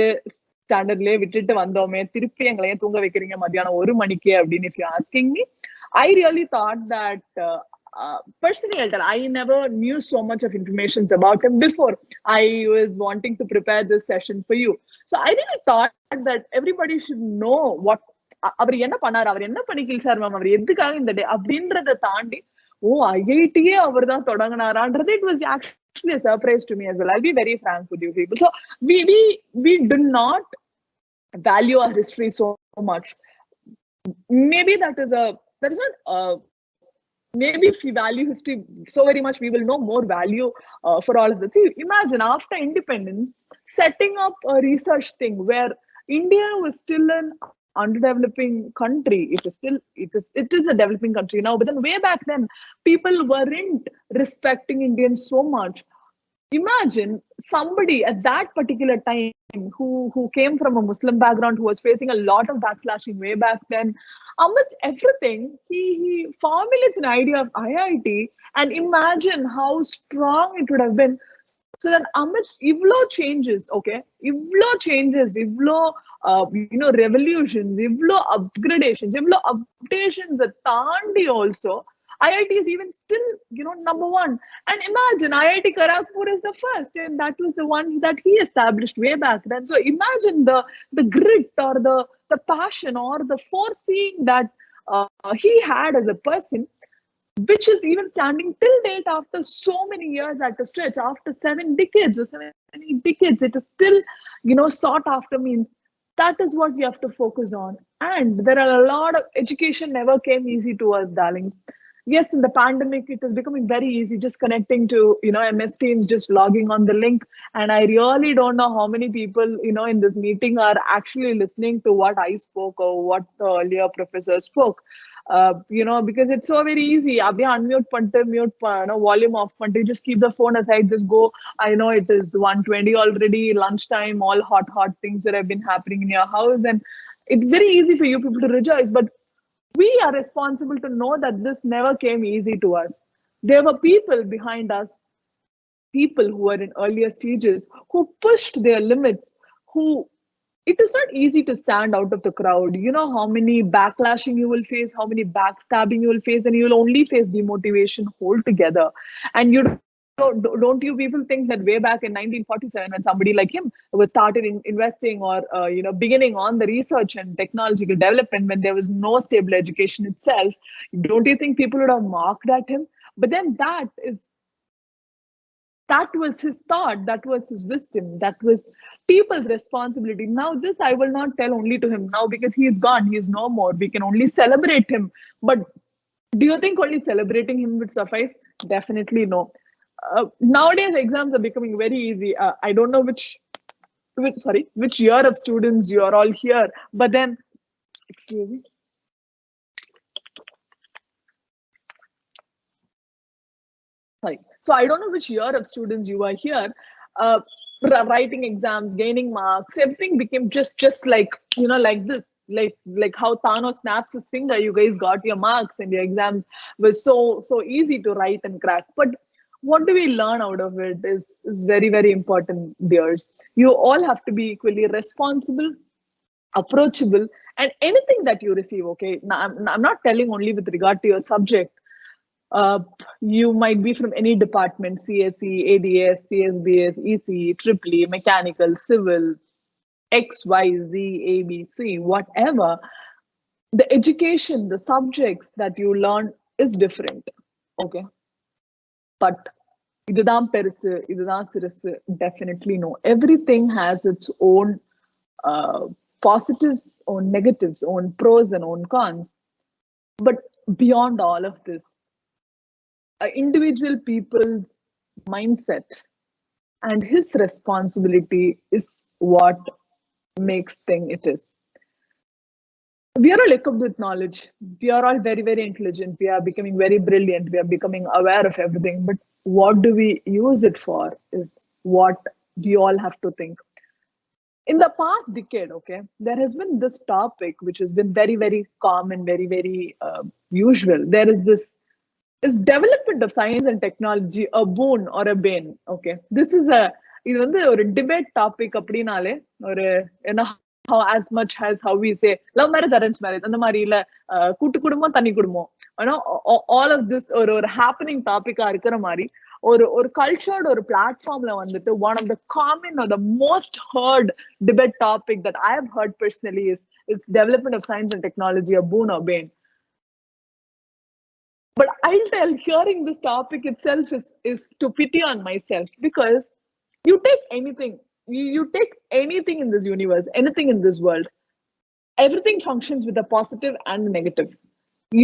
standardலயே விட்டுட்டு வந்தோமே, திருப்பி எங்களை ஏன் தூங்க வைக்கிறீங்க மத்தியானம் 1 மணிக்கு அப்படின்னு, if you're asking me, I really thought that personally, I never knew so much of information about him before I was wanting to prepare this session for you. So I really thought that everybody should know what அவர் என்ன பண்ணாரு, அவர் என்ன பண்ணிக்கல sir ma'am, அவர் எதுக்காக இந்த டே அப்படின்றத தாண்டி, ஓ ஐஐடியே அவர் தான் தொடங்கினாரான்றது, it was actually a surprise to me as well. I'll be very frank with you people. So we do not value our history so much. Maybe that is not maybe if we value history so very much, we will know more value for all of this. See, imagine after independence setting up a research thing where India was still an underdeveloping country. It is a developing country now, but then way back then people weren't respecting Indians so much. Imagine somebody at that particular time who came from a Muslim background, who was facing a lot of backslashing way back then. Amidst everything, he formulates an idea of IIT, and imagine how strong it would have been. So that amidst ivlo changes, okay, ivlo changes, ivlo revolutions, ivlo upgradations, ivlo updations at Tandi also, IIT is even still, number one. And imagine IIT Kharagpur is the first, and that was the one that he established way back then. So imagine the grit or the passion or the foreseeing that he had as a person, which is even standing till date after so many years at a stretch, after 7 decades or 7 decades, it is still, sought after. Means that is what we have to focus on. And there are a lot of education never came easy to us, darling. Yes, in the pandemic, it is becoming very easy, just connecting to, MS Teams, just logging on the link. And I really don't know how many people, in this meeting are actually listening to what I spoke or what the earlier professor spoke. Because it's so very easy. Unmute pante, mute, volume off pante, just keep the phone aside, just go. I know it is 1:20 already, lunchtime, all hot things that have been happening in your house. And it's very easy for you people to rejoice. But we are responsible to know that this never came easy to us. There were people behind us, people who were in earlier stages, who pushed their limits, it is not easy to stand out of the crowd. You know how many backlashing you will face, how many backstabbing you will face, and you will only face demotivation altogether. And don't you people think that way back in 1947, when somebody like him was started investing or beginning on the research and technological development, when there was no stable education itself, don't you think people would have mocked at him? But then that was his thought, that was his wisdom, that was people's responsibility. Now this I will not tell only to him now, because he is gone, he is no more. We can only celebrate him. But do you think only celebrating him would suffice? Definitely no. Nowadays exams are becoming very easy. I don't know which year of students you are all here, but then, excuse me. Sorry. So I don't know which year of students you are here. Writing exams, gaining marks, everything became just like, like this, like how Thanos snaps his finger, you guys got your marks and your exams were so easy to write and crack. But what do we learn out of it is very, very important, dears. You all have to be equally responsible, approachable, and anything that you receive, okay? Now, I'm not telling only with regard to your subject. You might be from any department, CSE, ADS, CSBS, ECE, EEE, mechanical, civil, XYZ, ABC, whatever. The education, the subjects that you learn is different, okay? But இதுதான் பெருசு, இதுதான் சிறுசு, definitely no. Everything has its own positives, own negatives, own pros and own cons. But beyond all of this, individual people's mindset and his responsibility is what makes thing it is. We are all equipped with knowledge. We are all very, very intelligent. We are becoming very brilliant. We are becoming aware of everything. But what do we use it for is what we all have to think. In the past decade, okay, there has been this topic which has been very, very common, very, very usual. There is this, is development of science and technology a boon or a bane? Okay, this is a, இது வந்து ஒரு debate topic அப்படினாலே ஒரு என்ன, how as much as how we say love marriage, arranged marriage, அந்த மாதிரி இல்ல கூட்டு குடும்பம் தனி குடும்பம், all of this ஒரு happening topic இருக்கிற மாதிரி ஒரு cultured ஒரு platformல வந்துட்டு one of the common or the most heard debate topic that I have heard personally is development of science and technology a boon or bane. But I'll tell, hearing this topic itself is to pity on myself, because you take anything, you take anything in this universe, anything in this world, everything functions with a positive and negative.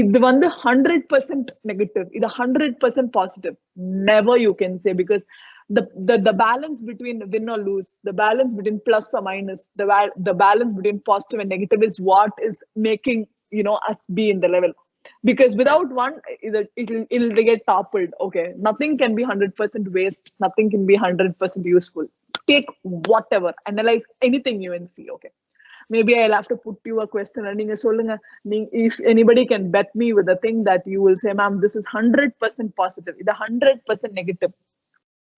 இது வந்து 100% negative, இது 100% positive. Never you can say, because the balance between win or lose, the balance between plus or minus, the balance between positive and negative is what is making, you know, us be in the level. Because without one, it'll get toppled. Okay, nothing can be 100% waste, nothing can be 100% useful. Take whatever, analyze anything you can see. Okay, maybe I'll have to put you a question and if anybody can bet me with a thing that you will say, ma'am, this is 100% positive, it's 100% negative.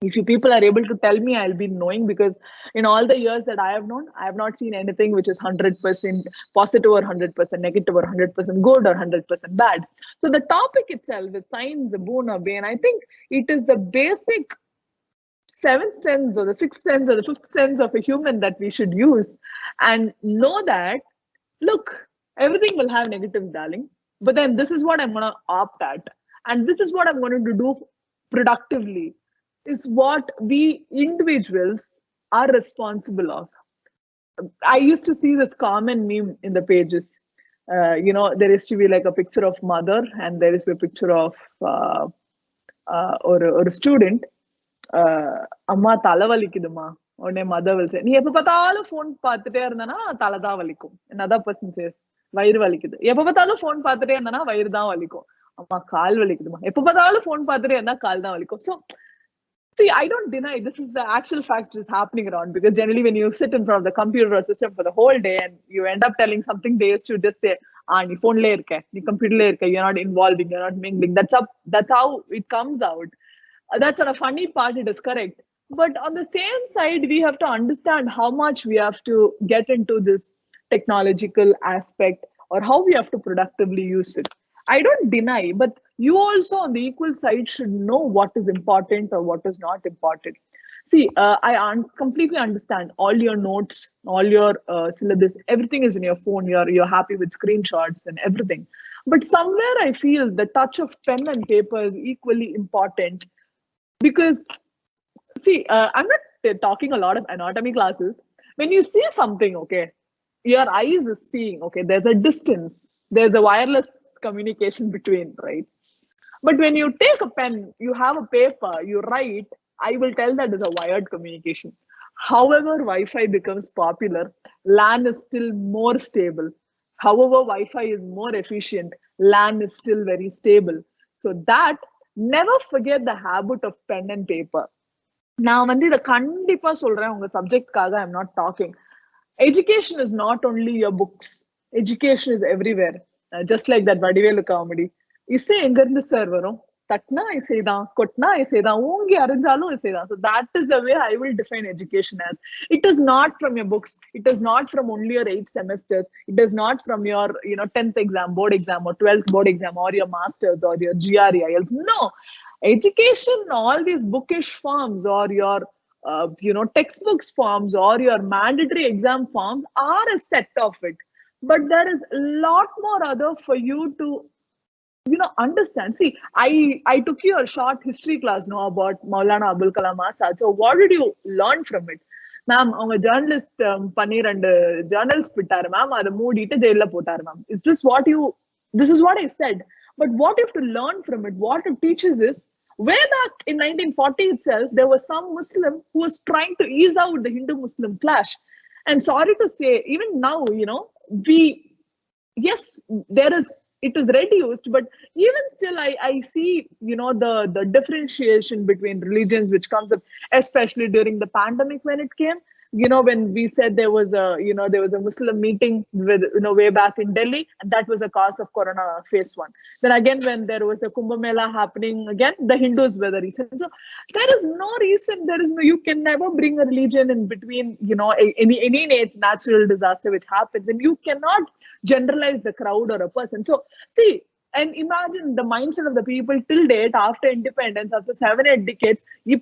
If you people are able to tell me, I'll be knowing, because in all the years that I have known, I have not seen anything which is 100% positive or 100% negative or 100% good or 100% bad. So the topic itself is science, a boon or bane. I think it is the basic seventh sense or the sixth sense or the fifth sense of a human that we should use and know that, look, everything will have negatives, darling, but then this is what I'm going to opt at, and this is what I'm going to do productively, is what we individuals are responsible of. I used to see this common meme in the pages. You know, there used to be like a picture of mother and there is a picture of or a student. Amma thala valikiduma. One mother will say, "Nee eppa paathalu phone paathite irundana thala da valikum." Another person says, "Vairu valikidhu." Eppa paathalu phone paathite irundana vairu da valikum. Amma kaal valikiduma. Eppa paathalu phone paathite irundana kaal da valikum. So see, I don't deny this is the actual fact that is happening around, because generally when you sit in front of the computer or system for the whole day and you end up telling something, they used to just say, nee phone le irke, nee computer le irke, you're not involving, you're not mingling. That's how it comes out. That's sort of funny part, it is correct. But on the same side, we have to understand how much we have to get into this technological aspect or how we have to productively use it. I don't deny, but you also on the equal side should know what is important or what is not important. See, I completely understand all your notes, all your syllabus, everything is in your phone. You're happy with screenshots and everything. But somewhere I feel the touch of pen and paper is equally important, because see, I'm not talking a lot of anatomy classes. When you see something, okay, your eyes is seeing, okay, there's a distance, there's a wireless communication between, right? But when you take a pen, you have a paper, you write, I will tell that is a wired communication. However, Wi-Fi becomes popular, LAN is still more stable. However, Wi-Fi is more efficient, LAN is still very stable. So that, never forget the habit of pen and paper. நான் வந்து இத கண்டிப்பா சொல்றேன் உங்க சப்ஜெக்ட்காக. I'm not talking. Education is not only your books. Education is everywhere. Just like that Vadivelu comedy, இசை எங்க இருந்து sir வரும்? தட்னா இசைதான், கொட்னா இசைதான், ஓங்கி அறிஞ்சாலும் இசைதான். So that is the way I will define education as. It is not from your books. It is not from only your 8 semesters. It is not from your 10th exam, board exam, or 12th board exam, or your masters, or your GRE, IELTS. No. Education, all these bookish forms or your textbooks forms or your mandatory exam forms are a set of it, but there is a lot more other for you to understand. See, I took you a short history class now about Maulana Abul Kalam Azad. So what did you learn from it? Ma'am, அவங்க journalist 12 journals விட்டாரு ma'am, அதை மூடிட்டு ஜெயில போட்டாரு ma'am. This is what I said. But what you have to learn from it, what it teaches is, way back in 1940 itself, there was some Muslim who was trying to ease out the Hindu-Muslim clash. And sorry to say, even now, yes, there is it is reduced, but even still I see, the differentiation between religions which comes up, especially during the pandemic when it came. When we said there was a Muslim meeting with, way back in Delhi, and that was a cause of Corona phase 1. Then again, when there was the Kumbh Mela happening again, the Hindus were the reason. So there is no reason, you can never bring a religion in between, any natural disaster which happens, and you cannot generalize the crowd or a person. So see, and imagine the mindset of the people till date after independence, after 7-8 decades. We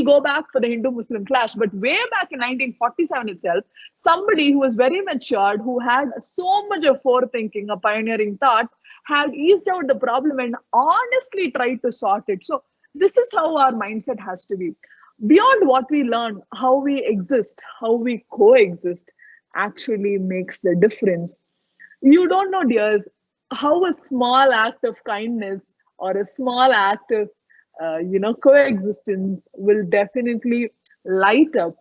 go back for the Hindu-Muslim clash, but way back in 1947 itself, somebody who was very matured, who had so much of forethinking, a pioneering thought, had eased out the problem and honestly tried to sort it. So this is how our mindset has to be. Beyond what we learn, how we exist, how we coexist actually makes the difference. You don't know, dears, how a small act of kindness or a small act of coexistence will definitely light up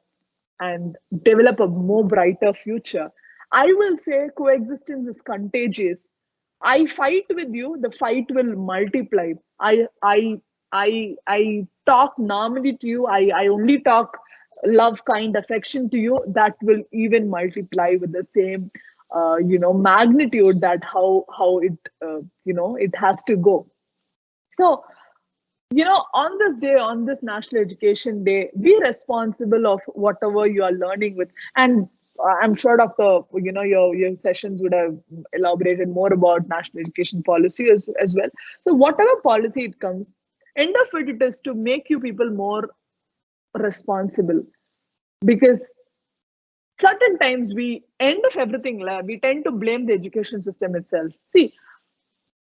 and develop a more brighter future. I will say coexistence is contagious. I fight with you, the fight will multiply. I talk normally to you, I only talk love, kind, affection to you, that will even multiply with the same magnitude, that how it it has to go. So on this day, on this National Education Day, be responsible of whatever you are learning with. And I'm sure Dr. Your sessions would have elaborated more about national education policy as well. So whatever policy it comes, end of it is to make you people more responsible, because certain times we end of everything, we tend to blame the education system itself. See,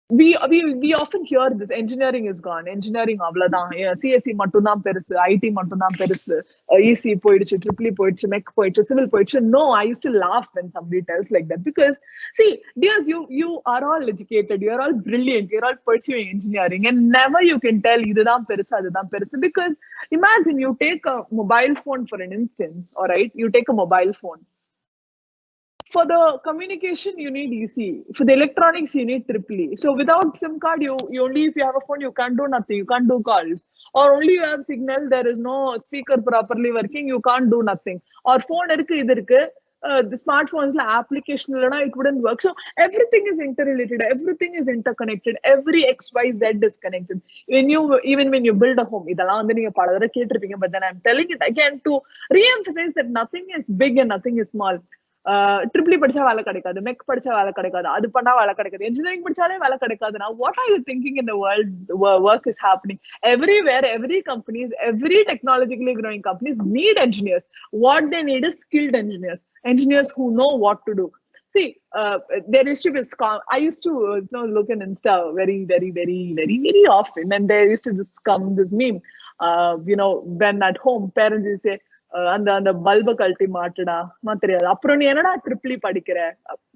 we often hear this: engineering is gone, engineering avladhan, CSE mattumdhaan perusu, IT mattumdhaan perusu, EC poiduchu, EEE poiduchu, MEC poiduchu, civil poiduchu. No, I used to laugh when somebody tells like that, because see, dears, you are all educated, you are all brilliant, you're all pursuing engineering, and never you can tell idudhaan perusu, adudhaan perusu, because imagine you take a mobile phone for an instance, all right? You take a mobile phone. For the communication, you need EC. For the electronics, you need EEE. So without SIM card, you only, if you have a phone, you can't do nothing. You can't do calls. Or only you have signal, there is no speaker properly working, you can't do nothing. Or phone the smartphones application, it wouldn't work. So everything is interrelated, everything is interconnected, every XYZ is connected. Even when you build a home, but then I'm telling it again to re-emphasize that nothing is big and nothing is small. EEE படிச்சா வேலை கிடைக்காது, MEC படிச்சா வேலை கிடைக்காது, அது பண்ணா வேலை கிடைக்காது, engineering படிச்சாலே வேலை கிடைக்காதுனா, what are you thinking in the world? Work is happening everywhere. Every companies, every technologically growing companies need engineers. What they need is skilled engineers who know what to do. See, there used to be I used to look in Insta very often, and there used to come this meme, when at home parents used to say, அந்த பல்ப கழட்டி மாட்டுடா தெரியாது, அப்புறம் நீ என்னடா EEE படிக்கிற.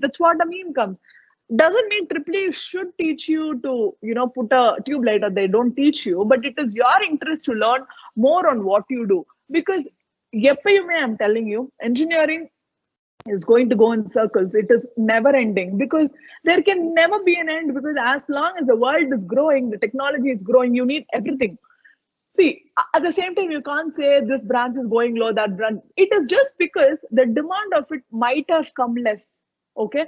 That's what the meme comes. Doesn't mean EEE should teach you to put a tube light, or they don't teach you, but it is your interest to learn more on what you do, because I'm telling you, engineering is going to go in circles. It is never ending, because there can never be an end, because as long as the world is growing, the technology is growing, you need everything. See, at the same time, you can't say this branch is going low, that branch. It is just because the demand of it might have come less. Okay?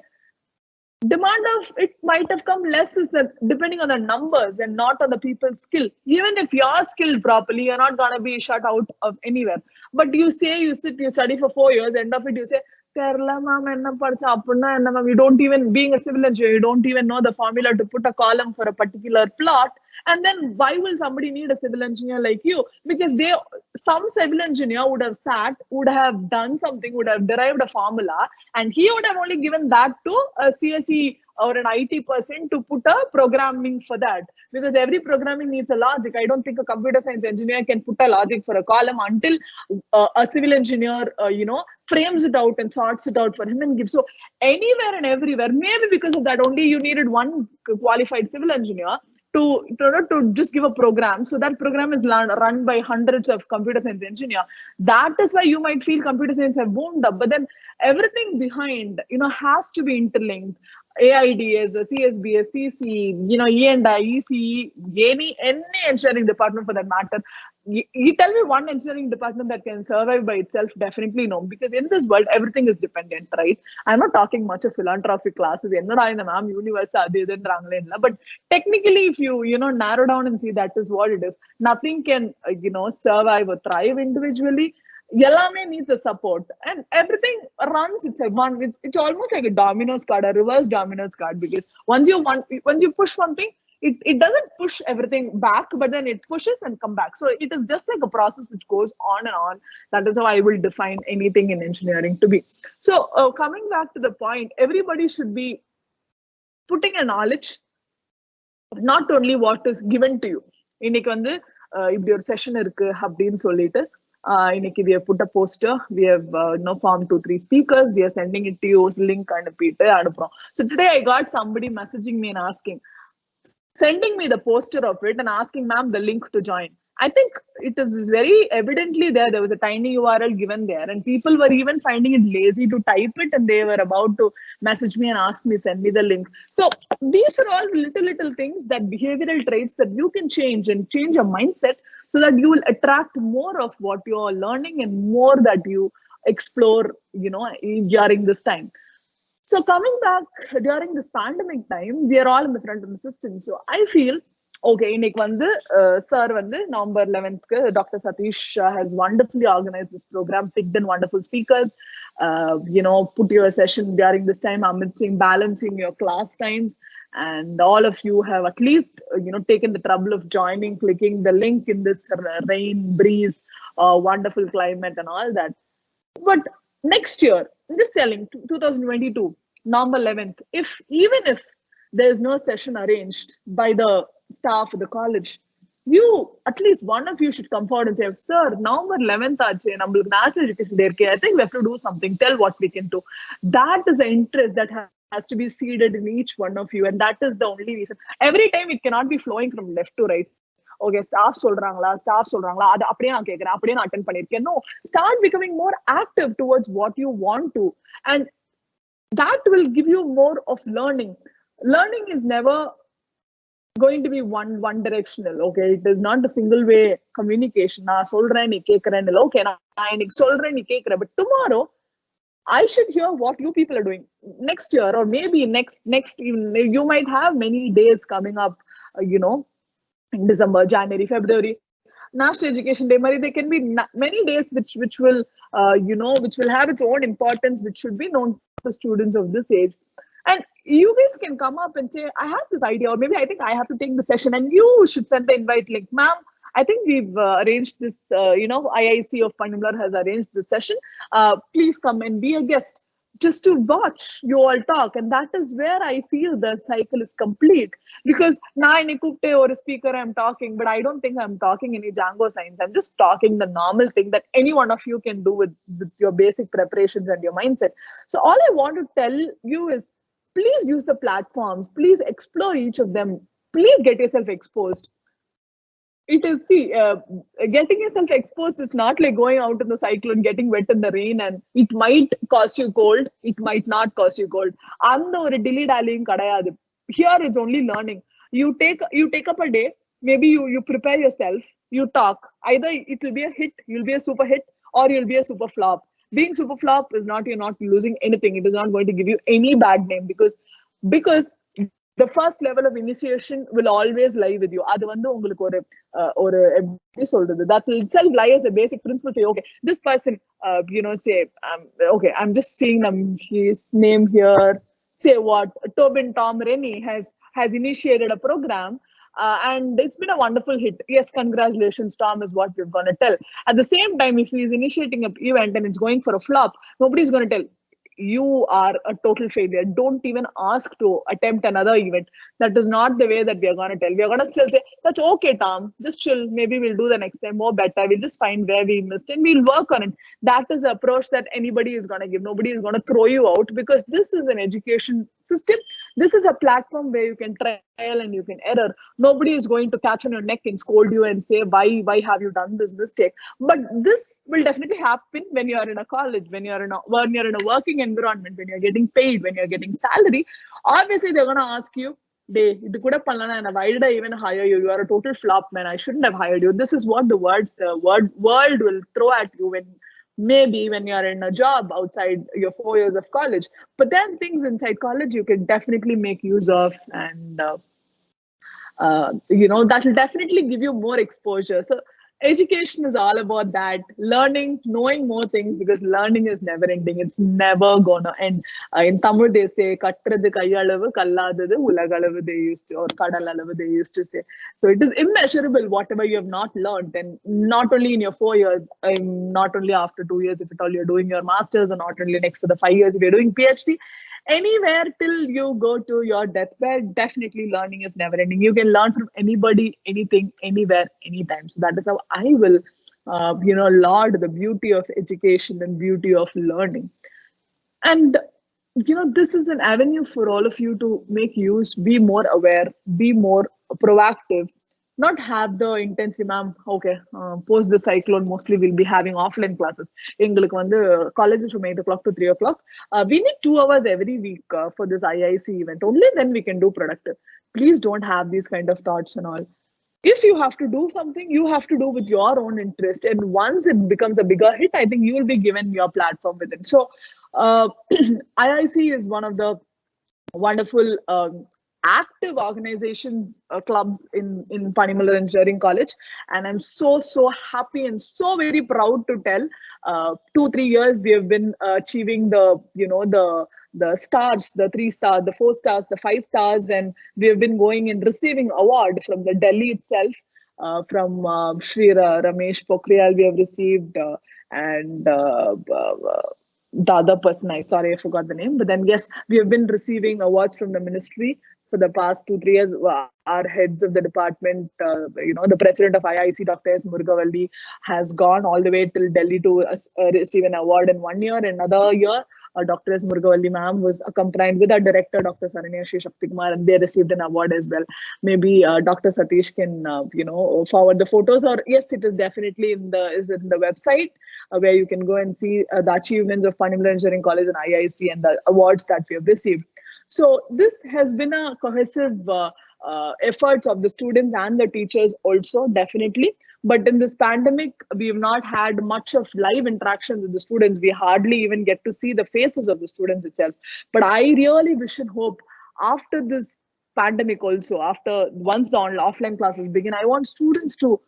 Demand of it might have come less is that depending on the numbers and not on the people's skill. Even if you're skilled properly, you're not going to be shut out of anywhere. But you say you study for 4 years, end of it, you say, Kerala, ma'am, you don't even, being a civil engineer, you don't even know the formula to put a column for a particular plot. And then why will somebody need a civil engineer like you? Because some civil engineer would have sat, would have done something, would have derived a formula, and he would have only given that to a CSE or an IT person to put a programming for that. Because every programming needs a logic. I don't think a computer science engineer can put a logic for a column until a civil engineer, frames it out and sorts it out for him and gives. So anywhere and everywhere, maybe because of that only you needed one qualified civil engineer to just give a program. So that program is run by hundreds of computer science engineers. That is why you might feel computer science have boomed up. But then everything behind, has to be interlinked. AIDS, CSBS, CC, E&I, ECE, any engineering department for that matter. You tell me one engineering department that can survive by itself, definitely no. Because in this world, everything is dependent, right? I'm not talking much of philanthropic classes. Universe, but technically, if you narrow down and see that is what it is, nothing can survive or thrive individually. Yellame needs a support, and everything runs. It's almost like a dominoes card, a reverse dominoes card, because once you push one thing, it doesn't push everything back, but then it pushes and come back. So it is just like a process which goes on and on. That is how I will define anything in engineering to be. So coming back to the point, everybody should be putting a knowledge, not only what is given to you. இன்னைக்கு வந்து இப்படி ஒரு session இருக்கு அப்படின்னு சொல்லிட்டு இன்னைக்கு we have put a poster, we have formed 2-3 speakers, we are sending it to you, link அனுப்பிட்டு அனுப்புறோம். So today I got somebody messaging me and sending me the poster of it and asking, ma'am, the link to join. I think it is very evidently there. There was a tiny URL given there, and people were even finding it lazy to type it, and they were about to message me and ask me, send me the link. So these are all little things, that behavioral traits that you can change and change your mindset, so that you will attract more of what you are learning and more that you explore, during this time. So coming back, during this pandemic time, we are all in the front of the system. So I feel, okay, இன்னைக்கு வந்து sir வந்து November 11th, Dr. Satish has wonderfully organized this program, picked in wonderful speakers, put your session during this time amidst balancing your class times, and all of you have at least taken the trouble of joining, clicking the link in this rain, breeze, wonderful climate and all that. But next year, I'm just telling, 2022, November 11th, even if there is no session arranged by the staff of the college, you, at least one of you, should come forward and say, sir, November 11th, National Education Day, I think we have to do something, tell what we can do. That is an interest that has to be seeded in each one of you, and that is the only reason. Every time it cannot be flowing from left to right. Okay, staff சொல்றாங்களா அது அப்படியே நான் கேக்குறேன், அப்படியே நான் attend பண்ணிருக்கேன். No, start becoming more active towards what you want to, and that will give you more of learning. Learning is never going to be one directional. Okay, it is not a single way communication. நான் சொல்றேன் நீ கேக்குறேன்னு இல்ல. Okay, நான் இன்னைக்கு சொல்றேன் நீ கேக்குற, but tomorrow I should hear what you people are doing next year, or maybe next even you might have many days coming up, in December, January, February, National Education Day. There can be many days which will which will have its own importance, which should be known to students of this age. And you guys can come up and say, I have this idea, or maybe I think I have to take the session, and you should send the invite link. Ma'am, I think we've arranged this, IIC of Panimlar has arranged this session. Please come and be a guest, just to watch you all talk. And that is where I feel the cycle is complete. Because now or a speaker I'm talking, but I don't think I'm talking any Django science. I'm just talking the normal thing that any one of you can do with your basic preparations and your mindset. So all I want to tell you is, please use the platforms, please explore each of them, please get yourself exposed. It is, getting yourself exposed is not like going out in the cyclone, getting wet in the rain, and it might cause you cold, it might not cause you cold. And or dilly-dallying kadayadu. Here it's only learning. You take up a day, maybe you prepare yourself, you talk. Either it will be a hit, you'll be a super hit, or you'll be a super flop. Being super flop is not, you're not losing anything. It is not going to give you any bad name, because the first level of initiation will always lie with you. That will itself lie as a basic principle. Say, okay, this person, say, okay, I'm just seeing his name here. Say what? Tobin Tom Rennie has initiated a program. And it's been a wonderful hit. Yes, congratulations, Tom, is what we're going to tell. At the same time, if he is initiating an event and it's going for a flop, nobody's going to tell, you are a total failure. Don't even ask to attempt another event. That is not the way that we are going to tell. We are going to still say, that's okay, Tom, just chill. Maybe we'll do the next time more better. We'll just find where we missed and we'll work on it. That is the approach that anybody is going to give. Nobody is going to throw you out, because this is an education system This is a platform where you can trial and you can error. Nobody is going to catch on your neck and scold you and say, why have you done this mistake? But this will definitely happen when you are in a college, when you're in a working environment, when you're getting paid, when you're getting salary. Obviously, they're going to ask you, why did I even hire you? You are a total flop, man. I shouldn't have hired you. This is what the world will throw at you when you're in a job outside your 4 years of college. But then things inside college you can definitely make use of, and that will definitely give you more exposure. So education is all about that, learning, knowing more things, because learning is never ending. It's never gonna end. In Tamil they say katradhu kaiyalavu kalladadu ulagalavu, they used to, or kadalalavu they used to say. So it is immeasurable whatever you have not learned, and not only in your 4 years, not only after 2 years if at all you're doing your masters, or not only next for the 5 years if you're doing PhD. Anywhere till you go to your deathbed, definitely learning is never ending. You can learn from anybody, anything, anywhere, anytime. So that is how I will, laud the beauty of education and beauty of learning. And, this is an avenue for all of you to make use, be more aware, be more proactive. Not have the intensity, ma'am, okay, post the cyclone, mostly we'll be having offline classes. College is from 8 o'clock to 3 o'clock. We need 2 hours every week for this IIC event. Only then we can do productive. Please don't have these kind of thoughts and all. If you have to do something, you have to do with your own interest. And once it becomes a bigger hit, I think you will be given your platform with it. So IIC is one of the wonderful active organizations, clubs in Panimalar Engineering College, and I'm so happy and so very proud to tell 2-3 years we have been achieving the stars, the 3 stars, the 4 stars, the 5 stars, and we have been going and receiving award from the Delhi itself, from Shri Ramesh Pokhriyal we have received, and the other person, I forgot the name, but then yes, we have been receiving awards from the ministry for the past 2-3 years. Our heads of the department, the president of IIC, Dr. S. Murugavalli, has gone all the way till Delhi to receive an award in 1 year. Another year, Dr. S. Murugavalli ma'am was accompanied with our director, Dr. Saranya Shri Shaktikumar, and they received an award as well. Maybe Dr. Satish can, forward the photos, or yes, it is definitely in the website where you can go and see the achievements of Panimalar Engineering College and IIC and the awards that we have received. So this has been a cohesive efforts of the students and the teachers also, definitely. But in this pandemic, we have not had much of live interaction with the students. We hardly even get to see the faces of the students itself. But I really wish and hope after this pandemic also, once the offline classes begin, I want students to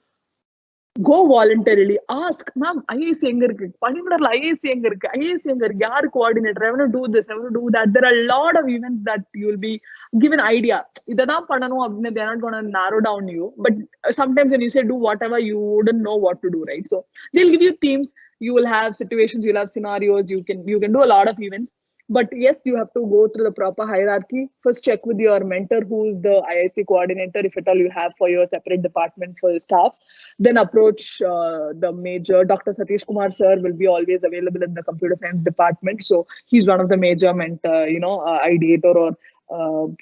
go voluntarily, ask, ma'am, IIC enga irukku, Panimalarla IIC enga irukku, IIC enga irukku, yaar coordinator, I want to do this, I want to do that. There are a lot of events that you will be given idea. Idana pananu appadina, they are not going to narrow down you. But sometimes when you say do whatever, you wouldn't know what to do, right? So they'll give you themes, you will have situations, you'll have scenarios, you can do a lot of events. But yes, you have to go through the proper hierarchy. First, check with your mentor, who is the IIC coordinator, if at all you have for your separate department for staffs. Then approach the major. Dr. Satish Kumar sir will be always available in the computer science department. So he's one of the major ideator, or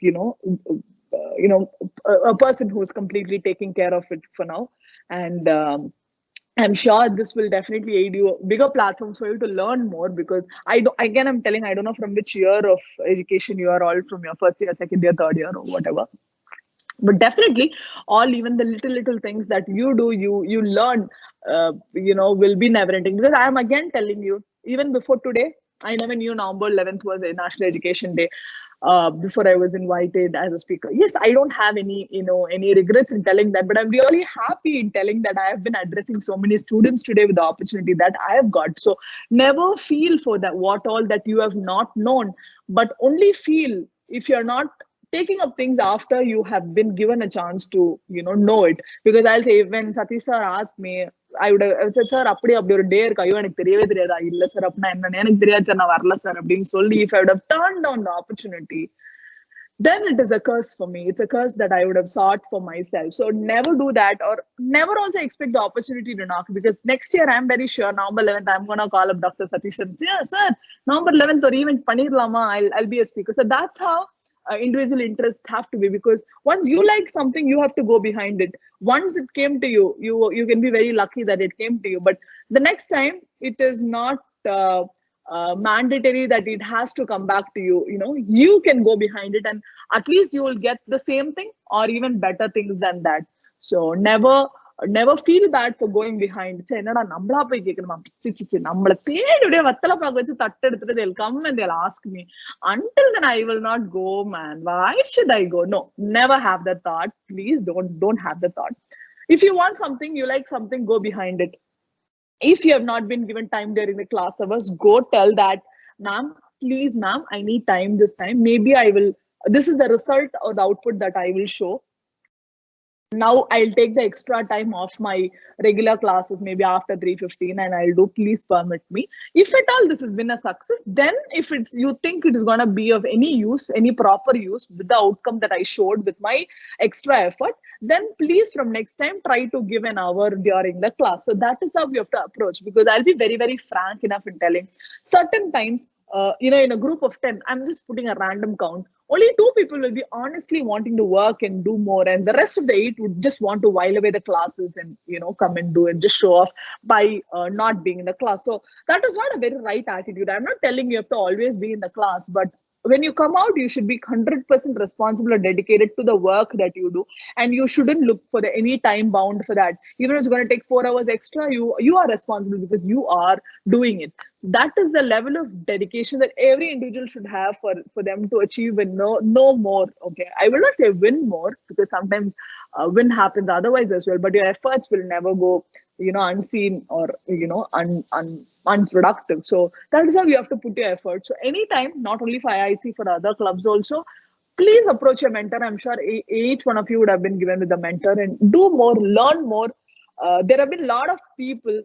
a person who is completely taking care of it for now. And I'm sure this will definitely aid you, bigger platforms for you to learn more, because I'm telling, I don't know from which year of education you are all, from your first year, second year, third year, or whatever. But definitely even the little things that you do, you learn, will be never ending. Because I am again telling you, even before today, I never knew November 11th was a National Education Day. Before I was invited as a speaker. Yes, I don't have any regrets in telling that, but I'm really happy in telling that I have been addressing so many students today with the opportunity that I have got. So never feel for that what all that you have not known, but only feel if you're not taking up things after you have been given a chance to know it. Because I'll say, when Satish sir asked me, I would have said, sir, அப்படி ஒரு டே இருக்கா, ஐயோ எனக்கு தெரியவே தெரியாதா, இல்ல sir அப்படின்னா என்ன, எனக்கு தெரியாது சார், நான் வரல சார் அப்படின்னு சொல்லி, if I would have turned down the opportunity, then it is a curse for me. It's a curse that I would have sought for myself. So never do that, or never also expect the opportunity to knock, because next year I'm very sure November 11th I'm going to call up Dr. Satish and say, yeah, sir, November 11th or event panirlama, I'll be a speaker. So that's how individual interests have to be, because once you like something, you have to go behind it. Once it came to you, you can be very lucky that it came to you, but the next time it is not mandatory that it has to come back to you. You can go behind it, and at least you will get the same thing or even better things than that. So never feel bad for going behind. They'll come and they'll ask me. Until then, I will not go, man. Why should I go? No, never have that thought. Please don't have the thought. If you want something, you like something, go behind it. If you have not been given time during the class hours, go tell that, ma'am, please, ma'am, I need time this time. Maybe this is the result or the output that I will show. Now I'll take the extra time off my regular classes, maybe after 3:15, and I'll do, please permit me. If at all this has been a success, then if you think it is going to be of any use, any proper use with the outcome that I showed with my extra effort, then please from next time try to give an hour during the class. So that is how we have to approach, because I'll be very, very frank enough in telling certain times, in a group of 10, I'm just putting a random count. Only 2 people will be honestly wanting to work and do more, and the rest of the 8 would just want to while away the classes and come and do and just show off by not being in the class. So that is not a very right attitude. I'm not telling you have to always be in the class, but when you come out, you should be 100% responsible or dedicated to the work that you do, and you shouldn't look for any time bound for that. Even if it's going to take 4 hours extra, you are responsible because you are doing it. So that is the level of dedication that every individual should have for them to achieve and know more. Okay, I will not say win more, because sometimes win happens otherwise as well, but your efforts will never go unseen or unproductive. So that is how you have to put your effort. So anytime, not only for IIC, for other clubs also, please approach your mentor. I'm sure each one of you would have been given with a mentor, and do more, learn more. There have been a lot of people.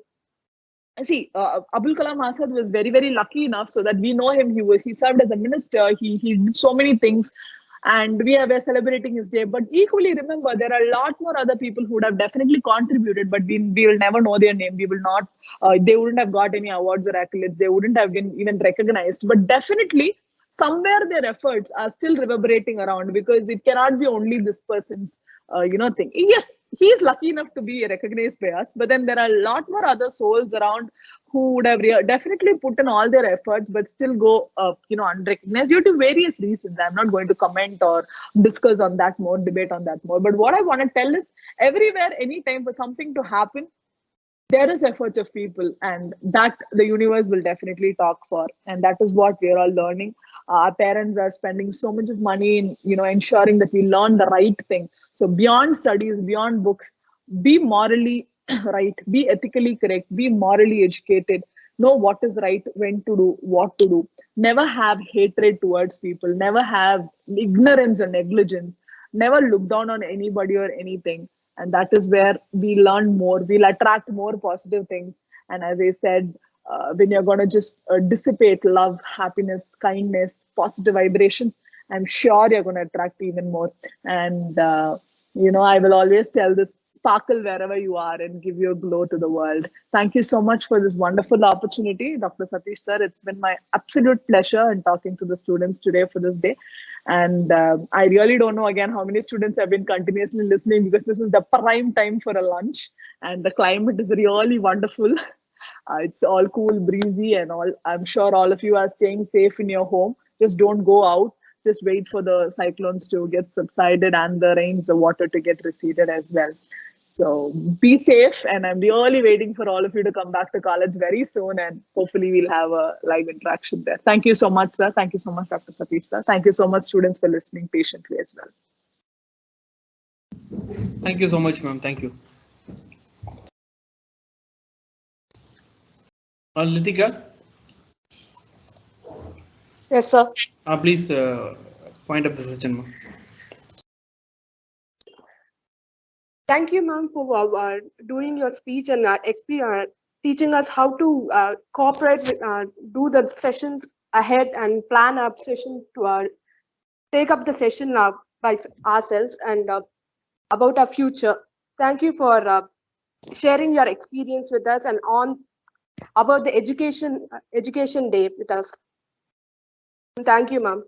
See, Abul Kalam Azad was very, very lucky enough so that we know him. He served as a minister. He did so many things, and we are celebrating his day. But equally, remember, there are a lot more other people who would have definitely contributed, but we will never know their name. We will not. They wouldn't have got any awards or accolades. They wouldn't have been even recognized. But definitely, somewhere their efforts are still reverberating around, because it cannot be only this person's thing. Yes, he is lucky enough to be recognized by us, but then there are a lot more other souls around who would have definitely put in all their efforts but still go unrecognized due to various reasons. I'm not going to comment or discuss on that more, debate on that more, but what I want to tell is, everywhere, anytime for something to happen, there is efforts of people, and that the universe will definitely talk for, and that is what we are all learning. Our parents are spending so much of money in ensuring that we learn the right thing. So beyond studies, beyond books, be morally right, be ethically correct, be morally educated, know what is right, when to do, what to do. Never have hatred towards people, never have ignorance or negligence, never look down on anybody or anything. And that is where we learn more, we'll attract more positive things. And as I said, when you're going to just dissipate love, happiness, kindness, positive vibrations, I'm sure you're going to attract even more. And, I will always tell this, sparkle wherever you are and give your glow to the world. Thank you so much for this wonderful opportunity, Dr. Satish sir. It's been my absolute pleasure in talking to the students today for this day. And I really don't know again how many students have been continuously listening, because this is the prime time for a lunch and the climate is really wonderful. It's all cool, breezy, and all. I'm sure all of you are staying safe in your home. Just don't go out. Just wait for the cyclones to get subsided and the rains, the water to get receded as well. So be safe, and I'm really waiting for all of you to come back to college very soon, and hopefully we'll have a live interaction there. Thank you so much, sir. Thank you so much, Dr. Satish sir. Thank you so much, students, for listening patiently as well. Thank you so much, ma'am. Thank you. Litika? Yes, sir. Please point up the session, ma'am. Thank you, ma'am, for doing your speech and teaching us how to cooperate with, do the sessions ahead and plan our session to take up the session by ourselves and about our future. Thank you for sharing your experience with us and on about the education day with us. Thank you, ma'am.